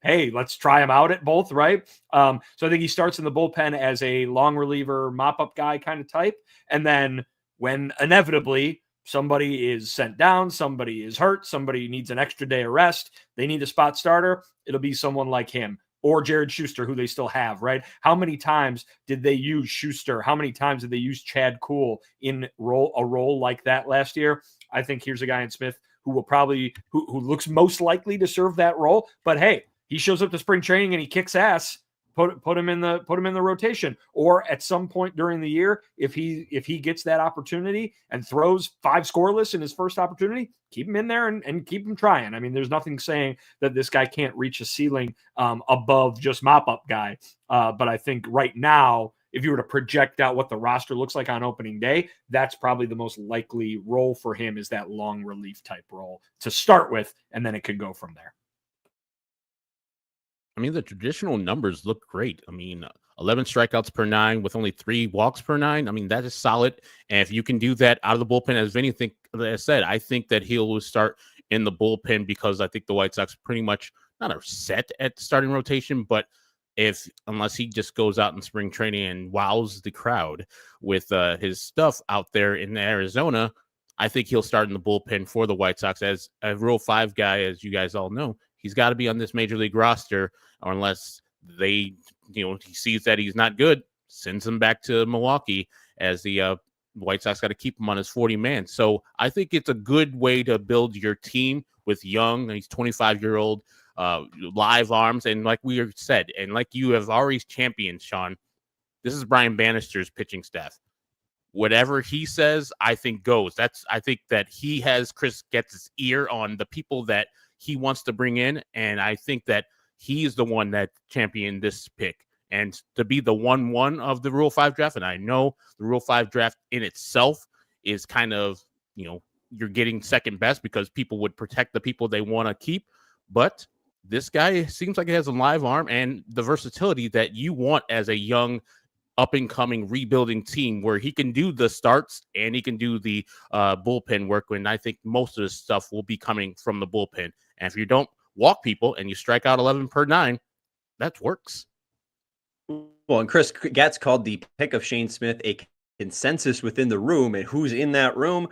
hey, let's try him out at both, right? So I think he starts in the bullpen as a long reliever, mop-up guy kind of type, and then when inevitably somebody is sent down, somebody is hurt, somebody needs an extra day of rest, they need a spot starter, it'll be someone like him or Jared Schuster, who they still have, right? How many times did they use Schuster? How many times did they use Chad Kuhl in a role like that last year? I think here's a guy in Smith who will probably, who looks most likely to serve that role. But hey, he shows up to spring training and he kicks ass. put him in the rotation, or at some point during the year, if he gets that opportunity and throws 5 scoreless in his first opportunity, keep him in there and keep him trying. I mean, there's nothing saying that this guy can't reach a ceiling above just mop up guy. But I think right now, if you were to project out what the roster looks like on opening day, that's probably the most likely role for him, is that long relief type role to start with, and then it could go from there. I mean, the traditional numbers look great. I mean, 11 strikeouts per 9 with only 3 walks per 9. I mean, that is solid. And if you can do that out of the bullpen, as Vinny said, I think that he'll start in the bullpen, because I think the White Sox pretty much not are set at starting rotation, but unless he just goes out in spring training and wows the crowd with his stuff out there in Arizona, I think he'll start in the bullpen for the White Sox as a Rule 5 guy. As you guys all know, he's got to be on this major league roster, or unless he sees that he's not good, sends him back to Milwaukee, as the White Sox got to keep him on his 40-man. So I think it's a good way to build your team with young. He's 25-year-old. Live arms, and like we said, and like you have already championed, Sean, this is Brian Bannister's pitching staff. Whatever he says, I think goes. I think that Chris gets his ear on the people that he wants to bring in, and I think that he is the one that championed this pick. And to be the 1-1 of the Rule 5 draft, and I know the Rule 5 draft in itself is kind of, you're getting second best because people would protect the people they want to keep, but this guy seems like he has a live arm and the versatility that you want as a young, up-and-coming, rebuilding team, where he can do the starts and he can do the bullpen work, when I think most of his stuff will be coming from the bullpen. And if you don't walk people and you strike out 11 per 9, that works. Well, and Chris Gatz called the pick of Shane Smith a consensus within the room, and who's in that room?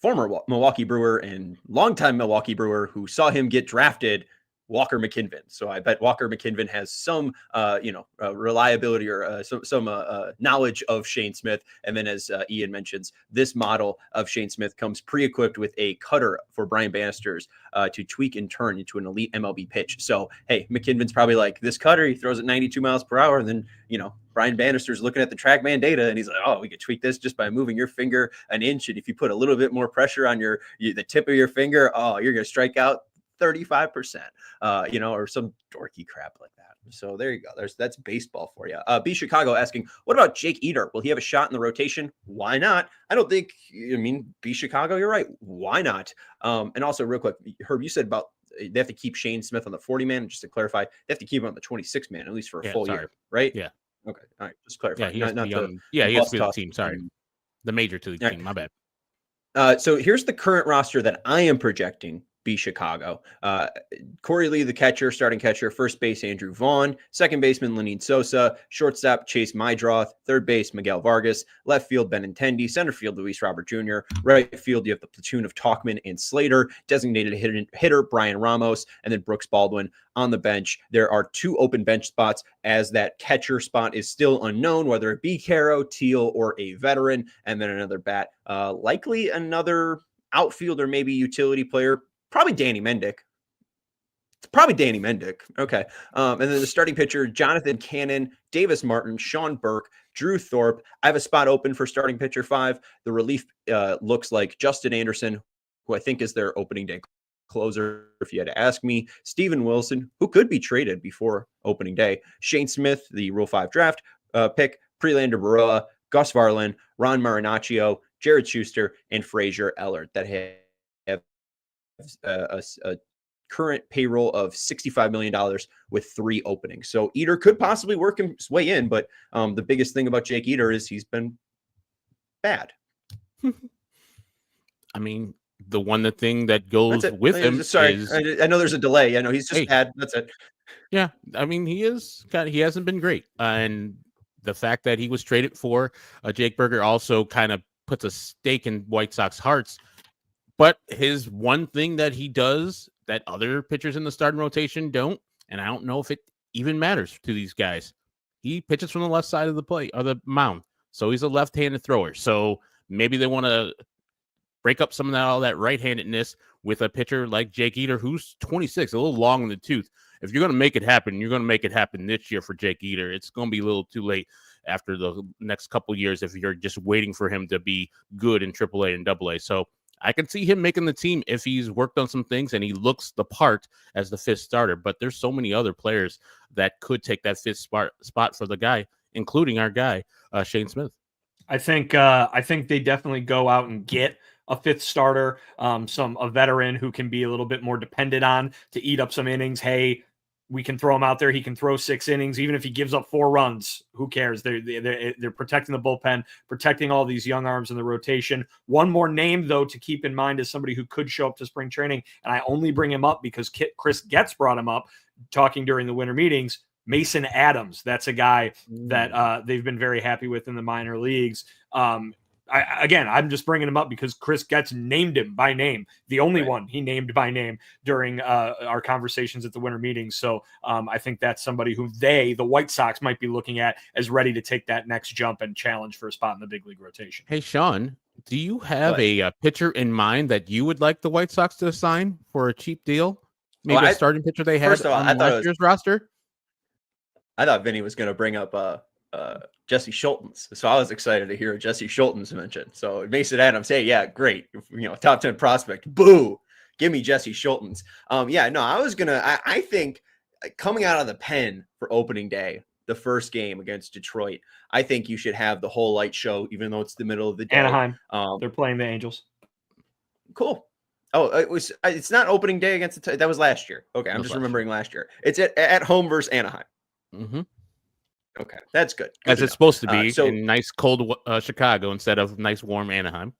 Former Milwaukee Brewer and longtime Milwaukee Brewer who saw him get drafted, Walker McKinven. So I bet Walker McKinven has some, reliability or some knowledge of Shane Smith. And then, as Ian mentions, this model of Shane Smith comes pre-equipped with a cutter for Brian Bannister's to tweak and turn into an elite MLB pitch. So, hey, McKinven's probably like, this cutter, he throws at 92 miles per hour. And then, Brian Bannister's looking at the TrackMan data, and he's like, oh, we could tweak this just by moving your finger an inch. And if you put a little bit more pressure on the tip of your finger, you're going to strike out 35%, or some dorky crap like that. So there you go. That's baseball for you. B Chicago asking, what about Jake Eder? Will he have a shot in the rotation? Why not? I don't think, B Chicago, you're right. Why not? And also real quick, Herb, you said about they have to keep Shane Smith on the 40-man. Just to clarify, they have to keep him on the 26-man, at least for a full year, right? Yeah. Okay. All right. Just clarify. Yeah, he has to be on the team. Sorry. The major to the team. My bad. So here's the current roster that I am projecting. B Chicago. Corey Lee, the catcher, starting catcher. First base, Andrew Vaughn. Second baseman, Lenine Sosa. Shortstop, Chase Mydroth. Third base, Miguel Vargas. Left field, Benintendi. Center field, Luis Robert Jr. Right field, you have the platoon of Talkman and Slater. Designated hitter, Brian Ramos. And then Brooks Baldwin on the bench. There are 2 open bench spots, as that catcher spot is still unknown, whether it be Caro, Teel, or a veteran. And then another bat. Likely another outfielder, maybe utility player. Probably Danny Mendick. Okay. And then the starting pitcher, Jonathan Cannon, Davis Martin, Sean Burke, Drew Thorpe. I have a spot open for starting pitcher 5. The relief looks like Justin Anderson, who I think is their opening day closer, if you had to ask me. Steven Wilson, who could be traded before opening day. Shane Smith, the Rule 5 draft pick. Prelander Baroa, Gus Varlin, Ron Marinaccio, Jared Schuster, and Frazier Ellard that have a current payroll of $65 million with 3 openings. So Eder could possibly work his way in, but the biggest thing about Jake Eder is he's been bad. I mean, the thing that goes with him is... I know there's a delay. I know he's just bad. That's it. Yeah, I mean, he hasn't been great. And the fact that he was traded for Jake Burger also kind of puts a stake in White Sox hearts. But his one thing that he does that other pitchers in the starting rotation don't, and I don't know if it even matters to these guys, he pitches from the left side of the plate or the mound. So he's a left-handed thrower. So maybe they want to break up some of all that right-handedness with a pitcher like Jake Eder, who's 26, a little long in the tooth. if you're going to make it happen, you're going to make it happen this year for Jake Eder. It's going to be a little too late after the next couple of years if you're just waiting for him to be good in AAA and AA. So I can see him making the team if he's worked on some things and he looks the part as the fifth starter. But there's so many other players that could take that fifth spot for the guy, including our guy, Shane Smith. I think they definitely go out and get a fifth starter, a veteran who can be a little bit more dependent on to eat up some innings. Hey, we can throw him out there. He can throw 6 innings, even if he gives up 4 runs. Who cares? They're protecting the bullpen, protecting all these young arms in the rotation. One more name, though, to keep in mind is somebody who could show up to spring training, and I only bring him up because Chris Getz brought him up, talking during the winter meetings. Mason Adams. That's a guy that they've been very happy with in the minor leagues. I'm just bringing him up because Chris Getz named him by name, the only one he named by name during our conversations at the winter meetings. So I think that's somebody who the White Sox, might be looking at as ready to take that next jump and challenge for a spot in the big league rotation. Hey, Sean, do you have a pitcher in mind that you would like the White Sox to sign for a cheap deal? Maybe a starting pitcher they had on last year's roster? I thought Vinny was going to bring up Jesse Schultens. So I was excited to hear Jesse Schultens mentioned. So Mason Adams, hey, yeah, great. Top 10 prospect. Boo. Give me Jesse Schultens. I think coming out of the pen for opening day, the first game against Detroit, I think you should have the whole light show, even though it's the middle of the day. Anaheim. They're playing the Angels. Cool. Oh, it's not opening day against that was last year. Okay. I'm just remembering last year. It's at home versus Anaheim. Mm-hmm. Okay, that's good. As it's supposed to be in nice cold Chicago instead of nice warm Anaheim.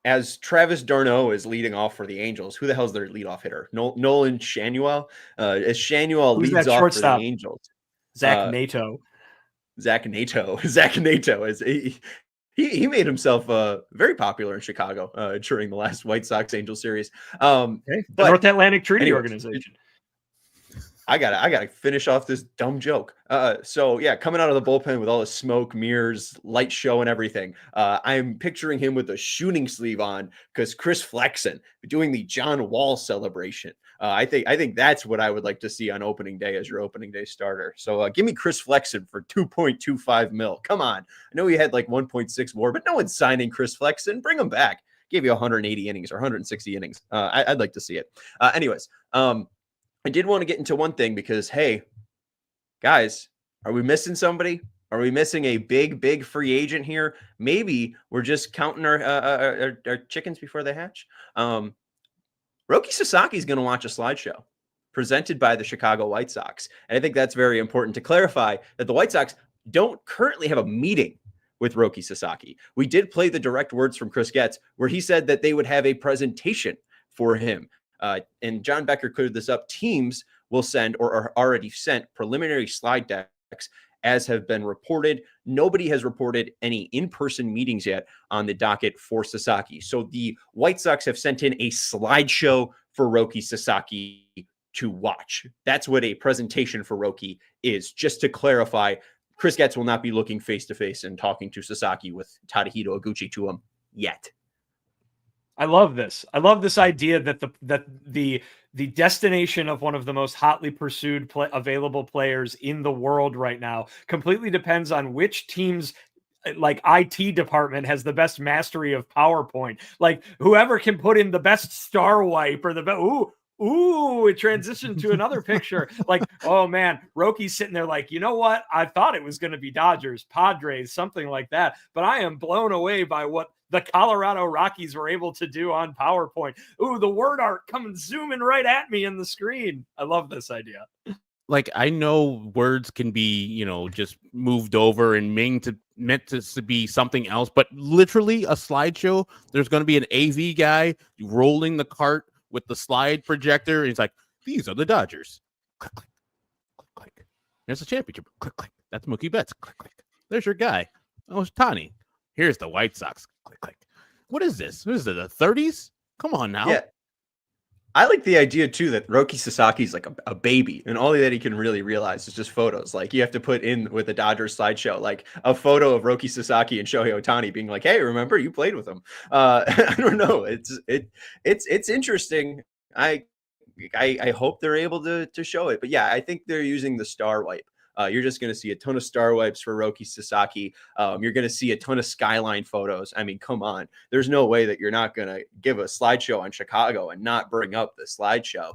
As Travis d'Arnaud is leading off for the Angels, who the hell's their leadoff hitter? Nolan Shanuel. As Shanuel leads off for the Angels, Zach Nato. Zach Nato is he made himself very popular in Chicago during the last White Sox Angels series. The North Atlantic Treaty Organization. I gotta finish off this dumb joke. Coming out of the bullpen with all the smoke, mirrors, light show, and everything. I'm picturing him with a shooting sleeve on because Chris Flexen doing the John Wall celebration. I think that's what I would like to see on opening day as your opening day starter. So give me Chris Flexen for $2.25 million. Come on, I know he had like 1.6 more, but no one's signing Chris Flexen. Bring him back. Gave you 180 innings or 160 innings. I'd like to see it. I did want to get into one thing because, hey, guys, are we missing somebody? Are we missing a big free agent here? Maybe we're just counting our chickens before they hatch. Roki Sasaki is going to watch a slideshow presented by the Chicago White Sox. And I think that's very important to clarify that the White Sox don't currently have a meeting with Roki Sasaki. We did play the direct words from Chris Getz where he said that they would have a presentation for him. And John Becker cleared this up. Teams will send or are already sent preliminary slide decks as have been reported. Nobody has reported any in-person meetings yet on the docket for Sasaki. So the White Sox have sent in a slideshow for Roki Sasaki to watch. That's what a presentation for Roki is. Just to clarify, Chris Getz will not be looking face-to-face and talking to Sasaki with Tadahito Iguchi to him yet. I love this. I love this idea that the destination of one of the most hotly pursued available players in the world right now completely depends on which team's IT department has the best mastery of PowerPoint. Like whoever can put in the best star wipe or the best. Ooh, it transitioned to another picture. Like, oh man, Roki's sitting there like, you know what? I thought it was going to be Dodgers, Padres, something like that. But I am blown away by what the Colorado Rockies were able to do on PowerPoint. Ooh, the word art coming zooming right at me in the screen. I love this idea. Like, I know words can be, just moved over and meant to be something else, but literally a slideshow, there's going to be an AV guy rolling the cart with the slide projector. And he's like, these are the Dodgers. Click, click, click, click. There's a championship. Click, click. That's Mookie Betts. Click, click. There's your guy. Oh, it's Tani. Here's the White Sox. Click, click. What is this? What is it, the 30s? Come on now. Yeah. I like the idea, too, that Roki Sasaki is like a baby, and all that he can really realize is just photos. Like, you have to put in with the Dodgers slideshow, like a photo of Roki Sasaki and Shohei Ohtani being like, hey, remember, you played with him. I don't know. It's interesting. I hope they're able to show it. But yeah, I think they're using the star wipe. You're just going to see a ton of star wipes for Roki Sasaki. You're going to see a ton of skyline photos. I mean, come on. There's no way that you're not going to give a slideshow on Chicago and not bring up the slideshow.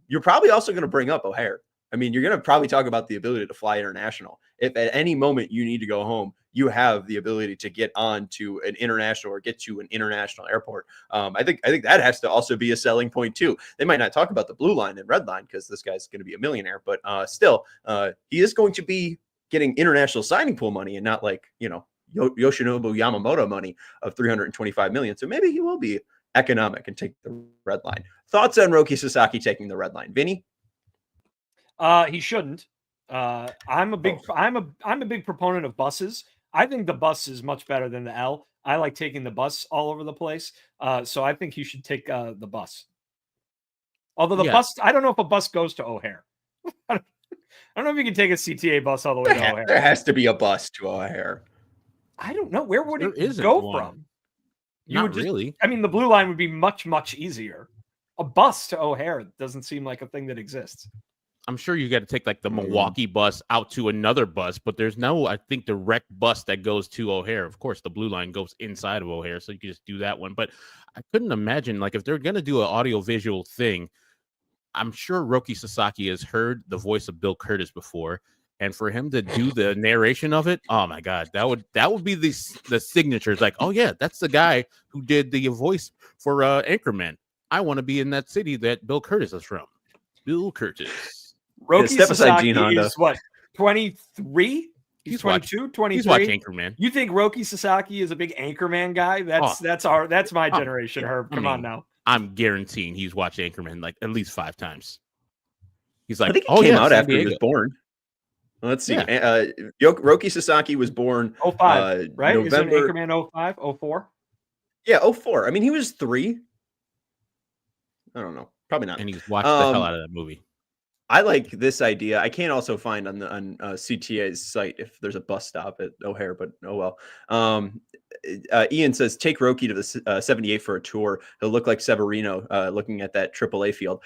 You're probably also going to bring up O'Hare. I mean, you're going to probably talk about the ability to fly international. If at any moment you need to go home, you have the ability to get on to an international or get to an international airport. I think that has to also be a selling point too. They might not talk about the blue line and red line because this guy's going to be a millionaire, but still, he is going to be getting international signing pool money and not like, Yoshinobu Yamamoto money of $325 million. So maybe he will be economic and take the red line. Thoughts on Roki Sasaki taking the red line, Vinny? He shouldn't. I'm a big proponent of buses. I think the bus is much better than the L. I like taking the bus all over the place. So I think you should take the bus. Although the bus, I don't know if a bus goes to O'Hare. I don't know if you can take a CTA bus all the way to O'Hare. There has to be a bus to O'Hare. I don't know. Where would it go from? Not really. I mean, the blue line would be much, much easier. A bus to O'Hare doesn't seem like a thing that exists. I'm sure you got to take like the Milwaukee bus out to another bus, but there's no, I think, direct bus that goes to O'Hare. Of course, the blue line goes inside of O'Hare, so you can just do that one. But I couldn't imagine, like, if they're going to do an audio-visual thing, I'm sure Roki Sasaki has heard the voice of Bill Curtis before, and for him to do the narration of it, oh my God, that would be the signature. It's like, oh yeah, that's the guy who did the voice for Anchorman. I want to be in that city that Bill Curtis is from. Bill Curtis. Roki Sasaki is what, 23? He's 22, 23. He's watching Anchorman. You think Roki Sasaki is a big Anchorman guy? That's my generation, Herb. Come on now. I'm guaranteeing he's watched Anchorman like at least 5 times. He's like, I think he came out after he was born. Let's see. Yeah. Roki Sasaki was born 05, right? November. Isn't Anchorman 05, 04? Yeah, 04. I mean, he was 3. I don't know. Probably not. And he's watched the hell out of that movie. I like this idea. I can't also find on CTA's site if there's a bus stop at O'Hare, but oh well. Ian says, take Roki to the 78 for a tour. He'll look like Severino looking at that AAA field.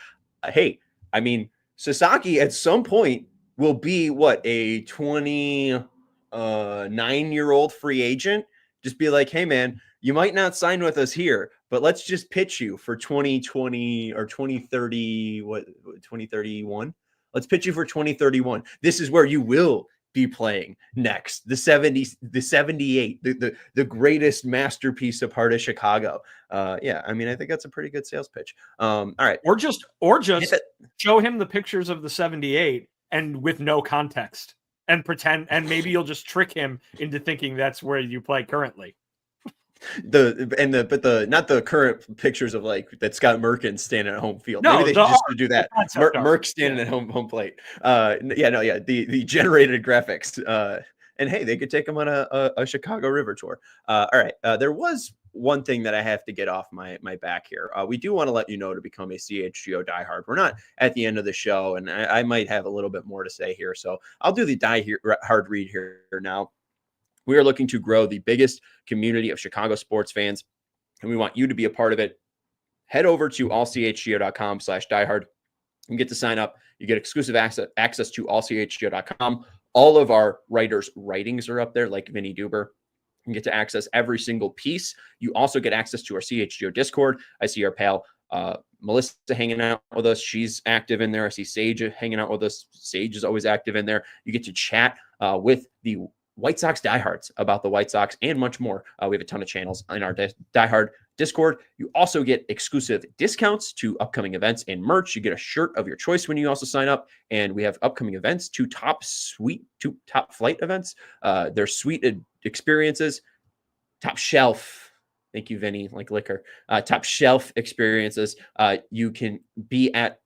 Hey, I mean, Sasaki at some point will be a 29-year-old free agent. Just be like, hey, man, you might not sign with us here, but let's just pitch you for 2020 or 2030, 2031. Let's pitch you for 2031. This is where you will be playing next. The 78, the greatest masterpiece of heart of Chicago. Yeah, I mean, I think that's a pretty good sales pitch. All right. Or just show him the pictures of the 78 and with no context and pretend, and maybe you'll just trick him into thinking that's where you play currently. Not the current pictures of like that Scott Merkin standing at home field. No, maybe they should just do that. Merck standing at home plate. The generated graphics. And hey, they could take him on a Chicago River tour. All right. There was one thing that I have to get off my back here. We do want to let you know to become a CHGO diehard. We're not at the end of the show, and I might have a little bit more to say here. So I'll do the diehard read here now. We are looking to grow the biggest community of Chicago sports fans, and we want you to be a part of it. Head over to allchgo.com/diehard and get to sign up. You get exclusive access to allchgo.com. All of our writers' writings are up there, like Vinnie Duber. You get to access every single piece. You also get access to our CHGO Discord. I see our pal Melissa hanging out with us. She's active in there. I see Sage hanging out with us. Sage is always active in there. You get to chat with the White Sox diehards about the White Sox and much more. We have a ton of channels in our diehard Discord. You also get exclusive discounts to upcoming events and merch. You get a shirt of your choice when you also sign up. And we have upcoming events, 2 top flight events. They're suite experiences, top shelf. Thank you, Vinny, like liquor. Top shelf experiences. You can be at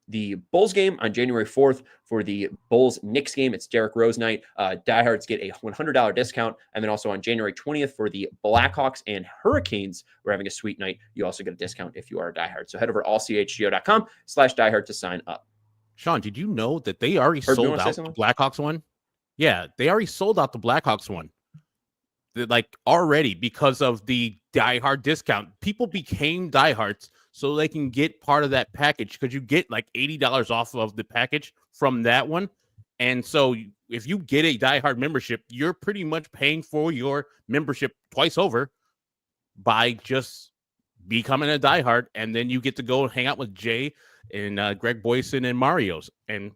the Bulls game on January 4th for the Bulls-Knicks game. It's Derrick Rose night. Diehards get a $100 discount. And then also on January 20th for the Blackhawks and Hurricanes, we're having a sweet night. You also get a discount if you are a diehard. So head over to allchgo.com/diehard to sign up. Sean, did you know that they already sold out the Blackhawks one? Yeah, they already sold out the Blackhawks one. Like already because of the diehard discount. People became diehards so they can get part of that package, because you get like $80 off of the package from that one. And so if you get a diehard membership, you're pretty much paying for your membership twice over by just becoming a diehard. And then you get to go hang out with Jay and Greg Boyson and Mario's and,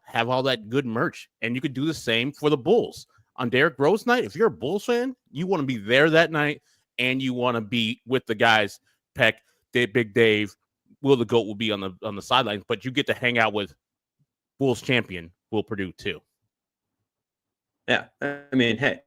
have all that good merch. And you could do the same for the Bulls. On Derrick Rose night, if you're a Bulls fan, you want to be there that night and you want to be with the guys, Peck, Big Dave, Will the GOAT will be on the sidelines, but you get to hang out with Bulls champion Will Purdue too. Yeah, I mean, hey,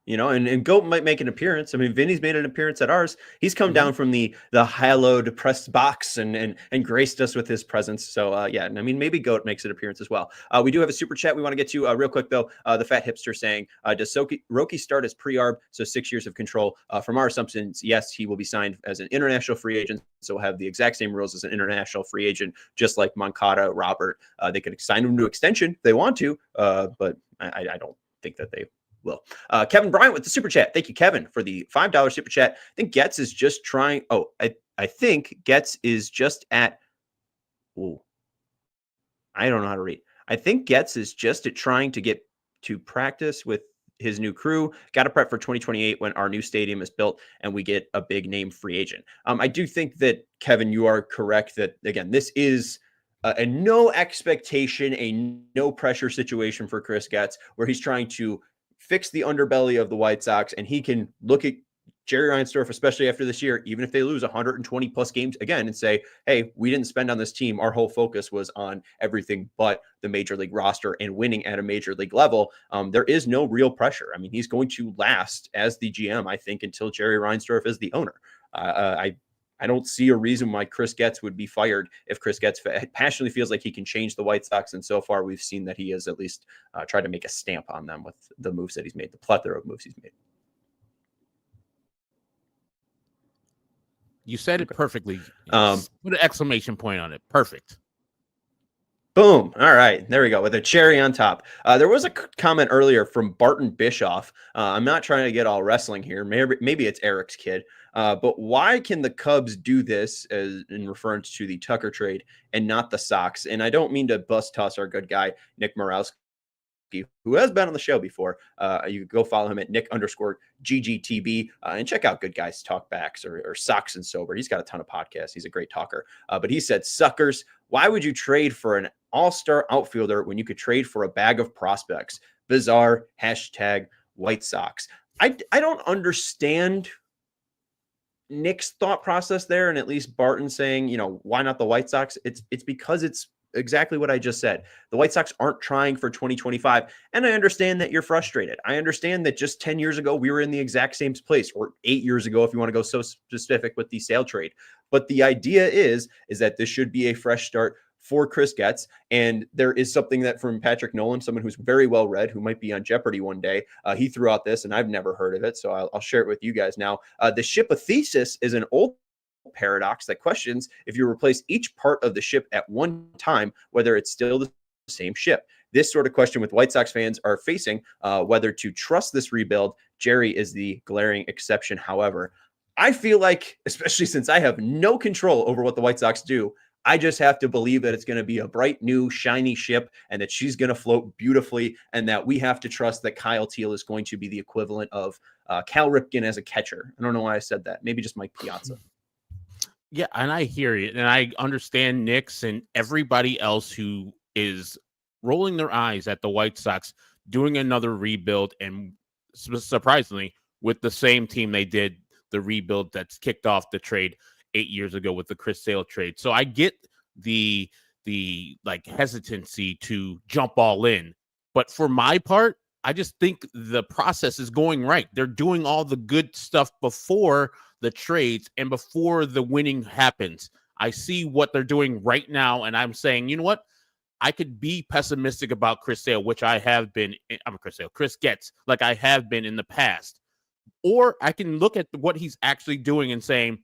and GOAT might make an appearance. I mean, Vinny's made an appearance at ours. He's come down from the hallowed press box and graced us with his presence. So yeah, and I mean, maybe GOAT makes an appearance as well. We do have a super chat we want to get to real quick though. The Fat Hipster saying, does Roki start as pre-arb? So 6 years of control. From our assumptions, yes, he will be signed as an international free agent. So we'll have the exact same rules as an international free agent, just like Moncada, Robert. They could sign him to extension if they want to, but I don't think that they will. Kevin Bryant with the super chat. Thank you, Kevin, for the $5 super chat. I think Getz is just trying. Oh, I think Getz is just at. Oh, I don't know how to read. I think Getz is just at trying to get to practice with his new crew. Got to prep for 2028 when our new stadium is built and we get a big name free agent. I do think that, Kevin, you are correct that, again, this is a no expectation, a no pressure situation for Chris Getz, where he's trying to fix the underbelly of the White Sox, and he can look at Jerry Reinsdorf, especially after this year, even if they lose 120 plus games again, and say, hey, we didn't spend on this team. Our whole focus was on everything but the major league roster and winning at a major league level. There is no real pressure. I mean, he's going to last as the GM, I think, until Jerry Reinsdorf is the owner. I don't see a reason why Chris Getz would be fired if Chris Getz passionately feels like he can change the White Sox. And so far, we've seen that he has at least tried to make a stamp on them with the moves that he's made, the plethora of moves he's made. You said it perfectly. Put an exclamation point on it. Perfect. Boom. All right. There we go. With a cherry on top. There was a comment earlier from Barton Bischoff. I'm not trying to get all wrestling here. Maybe it's Eric's kid. But why can the Cubs do this, as in reference to the Tucker trade, and not the Sox? And I don't mean to bust toss our good guy, Nick Morowski, who has been on the show before. You can go follow him at Nick_GGTB and check out Good Guys Talk Backs or Sox and Sober. He's got a ton of podcasts. He's a great talker. But he said, suckers, why would you trade for an all-star outfielder when you could trade for a bag of prospects? Bizarre. #White Sox. I don't understand Nick's thought process there, and at least Barton saying, why not the White Sox? It's because it's exactly what I just said. The White Sox aren't trying for 2025, and I understand that you're frustrated. I understand that just 10 years ago we were in the exact same place, or 8 years ago if you want to go so specific with the Sale trade. But the idea is that this should be a fresh start for Chris Getz. And there is something that from Patrick Nolan, someone who's very well read, who might be on Jeopardy one day, he threw out this, and I've never heard of it, so I'll share it with you guys now. The shipothesis is an old paradox that questions if you replace each part of the ship at one time, whether it's still the same ship. This sort of question with White Sox fans are facing, whether to trust this rebuild. Jerry is the glaring exception. However, I feel like, especially since I have no control over what the White Sox do, I just have to believe that it's going to be a bright, new, shiny ship and that she's going to float beautifully, and that we have to trust that Kyle Teel is going to be the equivalent of Cal Ripken as a catcher. I don't know why I said that. Maybe just Mike Piazza. Yeah, and I hear you, and I understand Knicks and everybody else who is rolling their eyes at the White Sox doing another rebuild, and surprisingly, with the same team they did the rebuild that's kicked off the trade 8 years ago with the Chris Sale trade. So I get the like hesitancy to jump all in, but for my part, I just think the process is going right. They're doing all the good stuff before the trades and before the winning happens. I see what they're doing right now, and I'm saying, you know what? I could be pessimistic about Chris Sale, which I have been. Chris Getz, like I have been in the past. Or I can look at what he's actually doing and saying,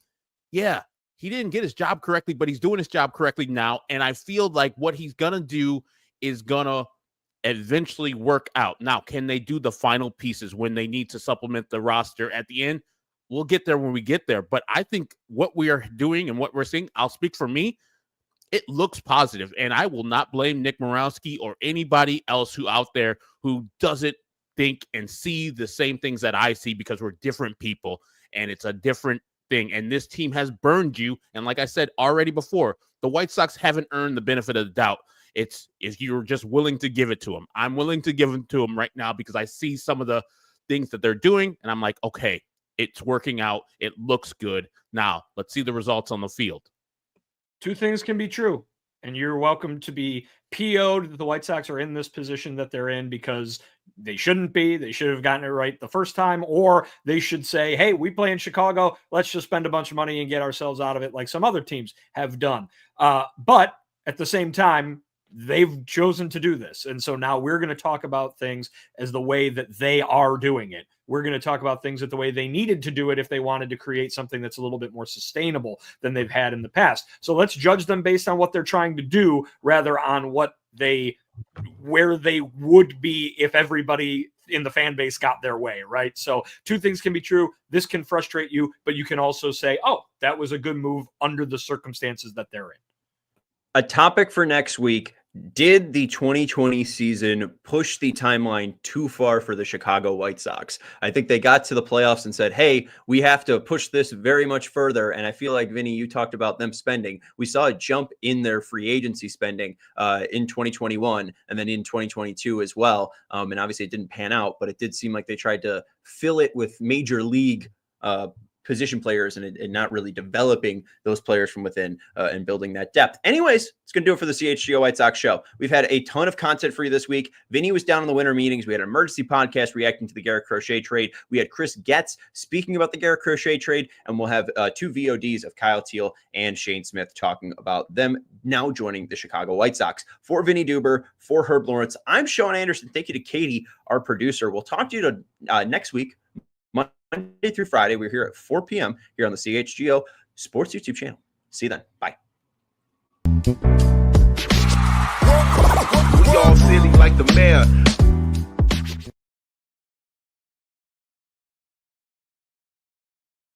yeah, he didn't get his job correctly, but he's doing his job correctly now. And I feel like what he's going to do is going to eventually work out. Now, can they do the final pieces when they need to supplement the roster at the end? we'll get there when we get there. But I think what we are doing and what we're seeing, I'll speak for me, it looks positive. And I will not blame Nick Morawski or anybody else who out there who doesn't think and see the same things that I see, because we're different people and it's a different thing. And this team has burned you. And like I said already before, the White Sox haven't earned the benefit of the doubt. It's if you're just willing to give it to them. I'm willing to give it to them right now because I see some of the things that they're doing. And I'm like, okay, it's working out. It looks good. Now let's see the results on the field. Two things can be true, and you're welcome to be PO'd that the White Sox are in this position that they're in because they shouldn't be. They should have gotten it right the first time, or they should say, hey, we play in Chicago. Let's just spend a bunch of money and get ourselves out of it like some other teams have done. But at the same time, they've chosen to do this. And so now we're going to talk about things as the way that they are doing it. We're going to talk about things the way they needed to do it if they wanted to create something that's a little bit more sustainable than they've had in the past. So let's judge them based on what they're trying to do rather on where they would be if everybody in the fan base got their way, right? So two things can be true. This can frustrate you, but you can also say, oh, that was a good move under the circumstances that they're in. A topic for next week: did the 2020 season push the timeline too far for the Chicago White Sox? I think they got to the playoffs and said, hey, we have to push this very much further. And I feel like, Vinny, you talked about them spending. We saw a jump in their free agency spending in 2021 and then in 2022 as well. And obviously it didn't pan out, but it did seem like they tried to fill it with major league position players and not really developing those players from within and building that depth. Anyways, it's going to do it for the CHGO White Sox show. We've had a ton of content for you this week. Vinny was down in the winter meetings. We had an emergency podcast reacting to the Garrett Crochet trade. We had Chris Getz speaking about the Garrett Crochet trade, and we'll have two VODs of Kyle Teel and Shane Smith talking about them now joining the Chicago White Sox. For Vinnie Duber, for Herb Lawrence, I'm Sean Anderson. Thank you to Katie, our producer. We'll talk to you next week, Monday through Friday. We're here at 4 p.m. here on the CHGO Sports YouTube channel. See you then. Bye. We all silly like the mayor.